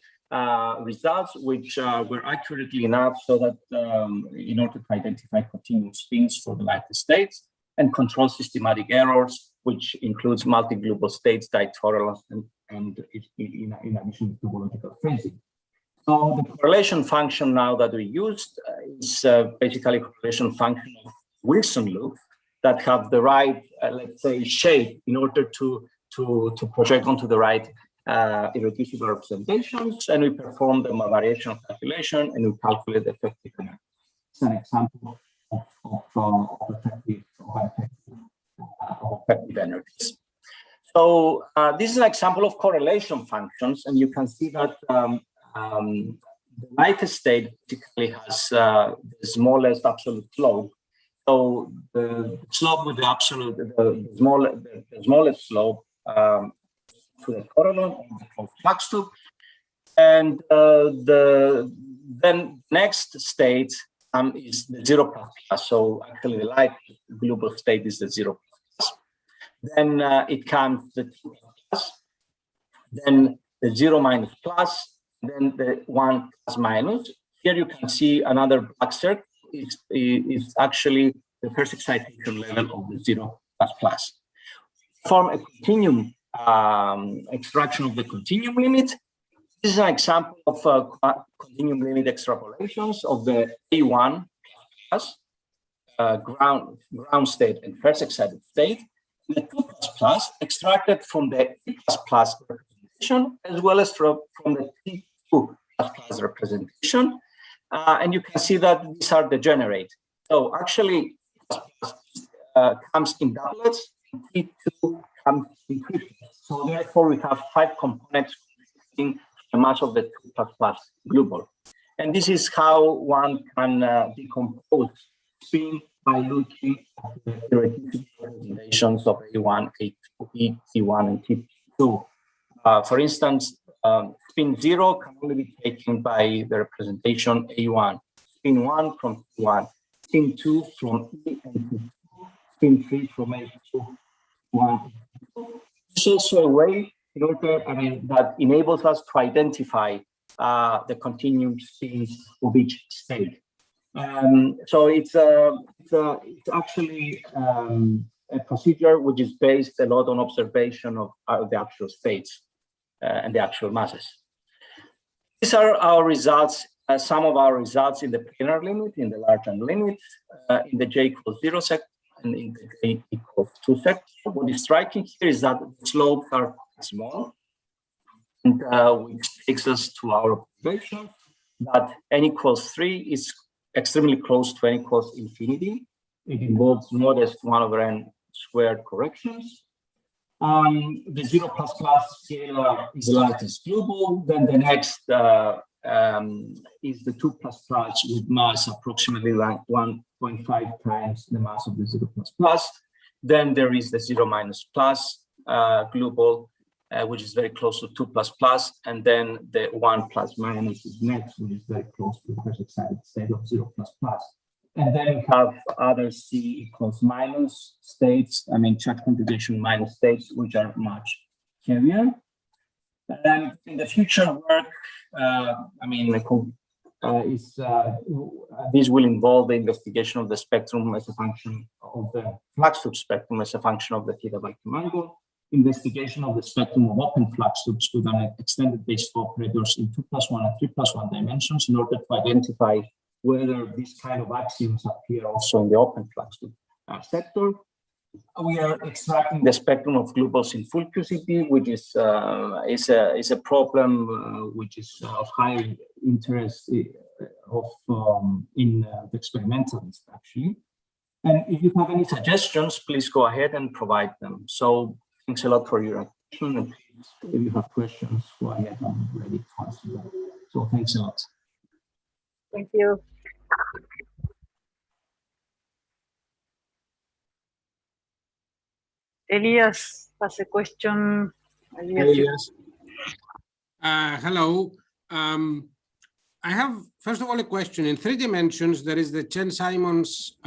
results which were accurately enough so that in order to identify continuous spins for the lattice states and control systematic errors, which includes multi-Glueball states, ditolerance, and in addition to topological phasing. So the correlation function now that we used is basically a correlation function of Wilson loops that have the right, let's say, shape in order to project onto the right irreducible representations, and we perform the variation calculation and we calculate the effective energy. It's an example of effective energies. So this is an example of correlation functions, and you can see that the lightest state typically has the smallest absolute slope. So the slope with the absolute, the smallest slope to the correlation of the closed flux tube, and then next state is the 0++. So actually, the light Glueball state is the 0++. Then it comes the 2++, then the 0 minus plus, then the 1 plus minus. Here you can see another black circle is actually the first excitation level of the 0 plus plus. Form a continuum extraction of the continuum limit. This is an example of continuum limit extrapolations of the A1 plus ground state and first excited state, the 2 plus plus extracted from the E plus plus representation as well as from the T2 plus plus representation. And you can see that these are degenerate. So actually, comes in doublets, and T2 comes in triplets. So therefore, we have 5 components in the mass of the 2 plus plus glue ball. And this is how one can decompose spin by looking at the theoretical representations of A1, A2, T1, and T2. For instance, spin 0 can only be taken by the representation A1, spin 1 from T1, spin 2 from E and T2, spin 3 from A2, 1. It's also a way in order, that enables us to identify the continuum spins of each state. So it's actually a procedure which is based a lot on observation of the actual states and the actual masses. These are our results, some of our results in the planar limit, in the Largan limit, in the j equals 0 sector, and in the j equals 2 sector. What is striking here is that the slopes are small, and which takes us to our observation that n equals 3 is extremely close to n equals infinity. It involves modest 1 over n squared corrections. The 0 plus plus scalar is the largest global. Then the next is the 2 plus plus with mass approximately like 1.5 times the mass of the 0 plus plus. Then there is the 0 minus plus global, which is very close to 2 plus plus, and then the 1 plus minus is next, which is very close to the first excited state of 0 plus plus. And then we have other C equals minus states, charge computation minus states, which are much heavier. And in the future work, this will involve the investigation of the spectrum as a function of the flux tube spectrum as a function of the theta vacuum angle, investigation of the spectrum of open flux tubes with an extended base of operators in 2 plus 1 and 3 plus 1 dimensions in order to identify whether this kind of axioms appear also in the open flux tube sector. We are extracting the spectrum of Glueballs in full QCD, which is a problem which is of high interest in the experimentalists, actually. And if you have any suggestions, please go ahead and provide them. So thanks a lot for your attention. And please, if you have questions, go ahead. I'm ready to answer them. So thanks a lot. Thank you. Elias has a question. Elias. Hello. I have, first of all, a question. In 3 dimensions, there is the Chern-Simons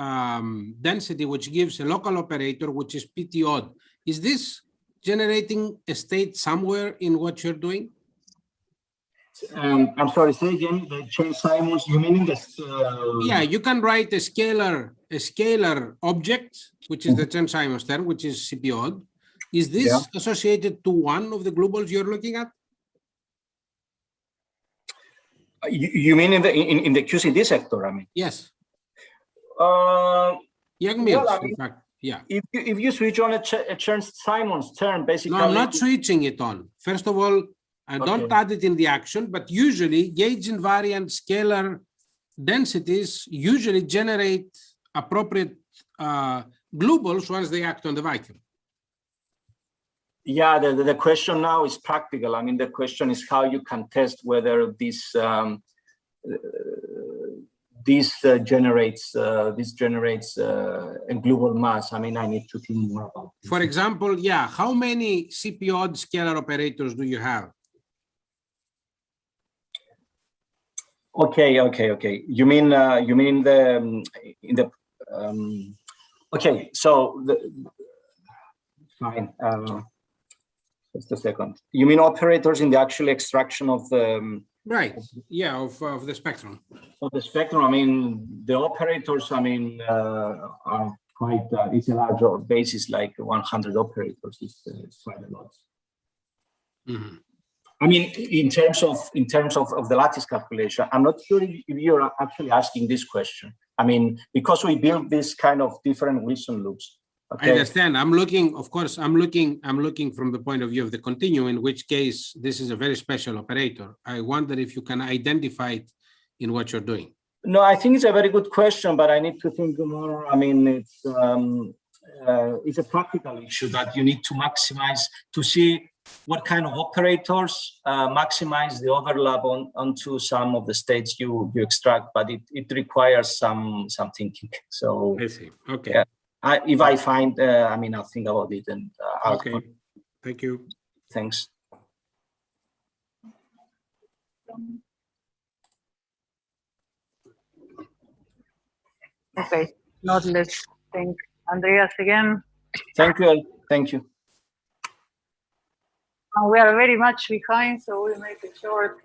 density, which gives a local operator, which is PT odd. Is this generating a state somewhere in what you're doing? I'm sorry, say again, the Chern-Simons, you mean this? Yeah, you can write a scalar object, which is the Chern-Simons term, which is CP odd. Is this associated to one of the Glueballs you're looking at? You mean in the QCD sector? Yes. Young Mills, in fact. Yeah. If you switch on a Chern-Simons term, basically. No, I'm not switching it on. First of all, I don't add it in the action, but usually gauge invariant scalar densities usually generate appropriate Glueballs once they act on the vacuum. Yeah, the question now is practical. The question is how you can test whether this generates a Glueball mass. I need to think more about this. For example, how many CP odd scalar operators do you have? Okay. You mean okay, so fine. Just a second. You mean operators in the actual extraction of the Right. Yeah, of the spectrum. Of the spectrum, I mean, the operators, I mean, are quite, it's a larger basis, like 100 operators. It's quite a lot. Mm-hmm. I mean, in terms of the lattice calculation, I'm not sure if you're actually asking this question. I mean, because we built this kind of different Wilson loops. Okay. I understand. I'm looking, of course, I'm looking from the point of view of the continuum, in which case this is a very special operator. I wonder if you can identify it in what you're doing. No, I think it's a very good question, but I need to think more. I mean, it's a practical issue that you need to maximize to see what kind of operators maximize the overlap onto some of the states you extract, but it requires some thinking. So I see. Okay. Yeah, if I find, I mean, I'll think about it and I'll. Okay. Thank you. Thanks. Okay, not let's thank Andreas again. Thank you. Thank you. We are very much behind, so we'll make a short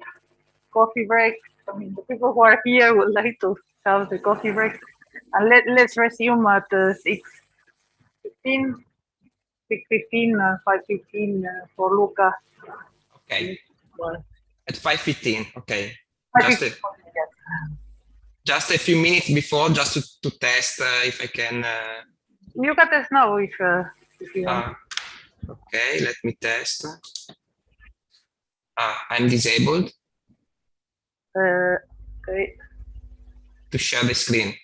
coffee break. I mean, the people who are here would like to have the coffee break. And let's resume at 6:15, 5:15 for Luca. Okay. Well, At 5:15. Okay. 5:15, Just a few minutes before, just to test if I can. You can test now if you want. Okay, let me test. I'm disabled Okay. to share the screen.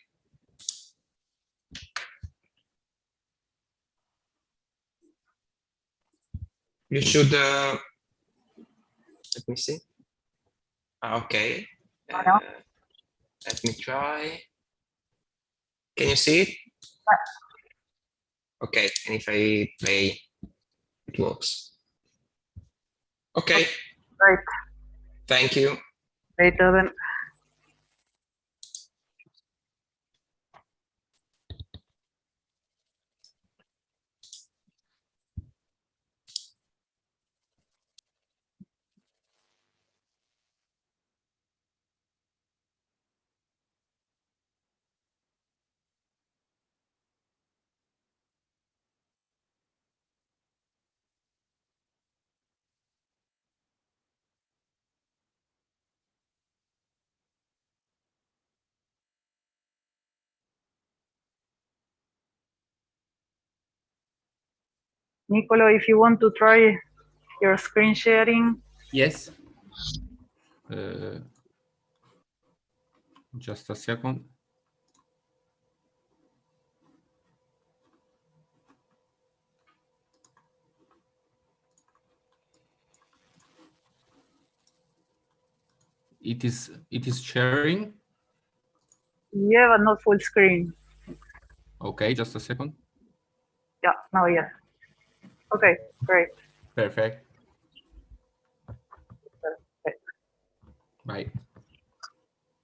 You should, let me see. Okay. Let me try. Can you see it? Okay, and if I play, it works. Okay. Right. Thank you. Later then. Nicolo, if you want to try your screen sharing. Yes. Just a second. It is sharing. Yeah, but not full screen. Okay, just a second. Yeah, now yes. Okay, great. Perfect. Perfect. Bye.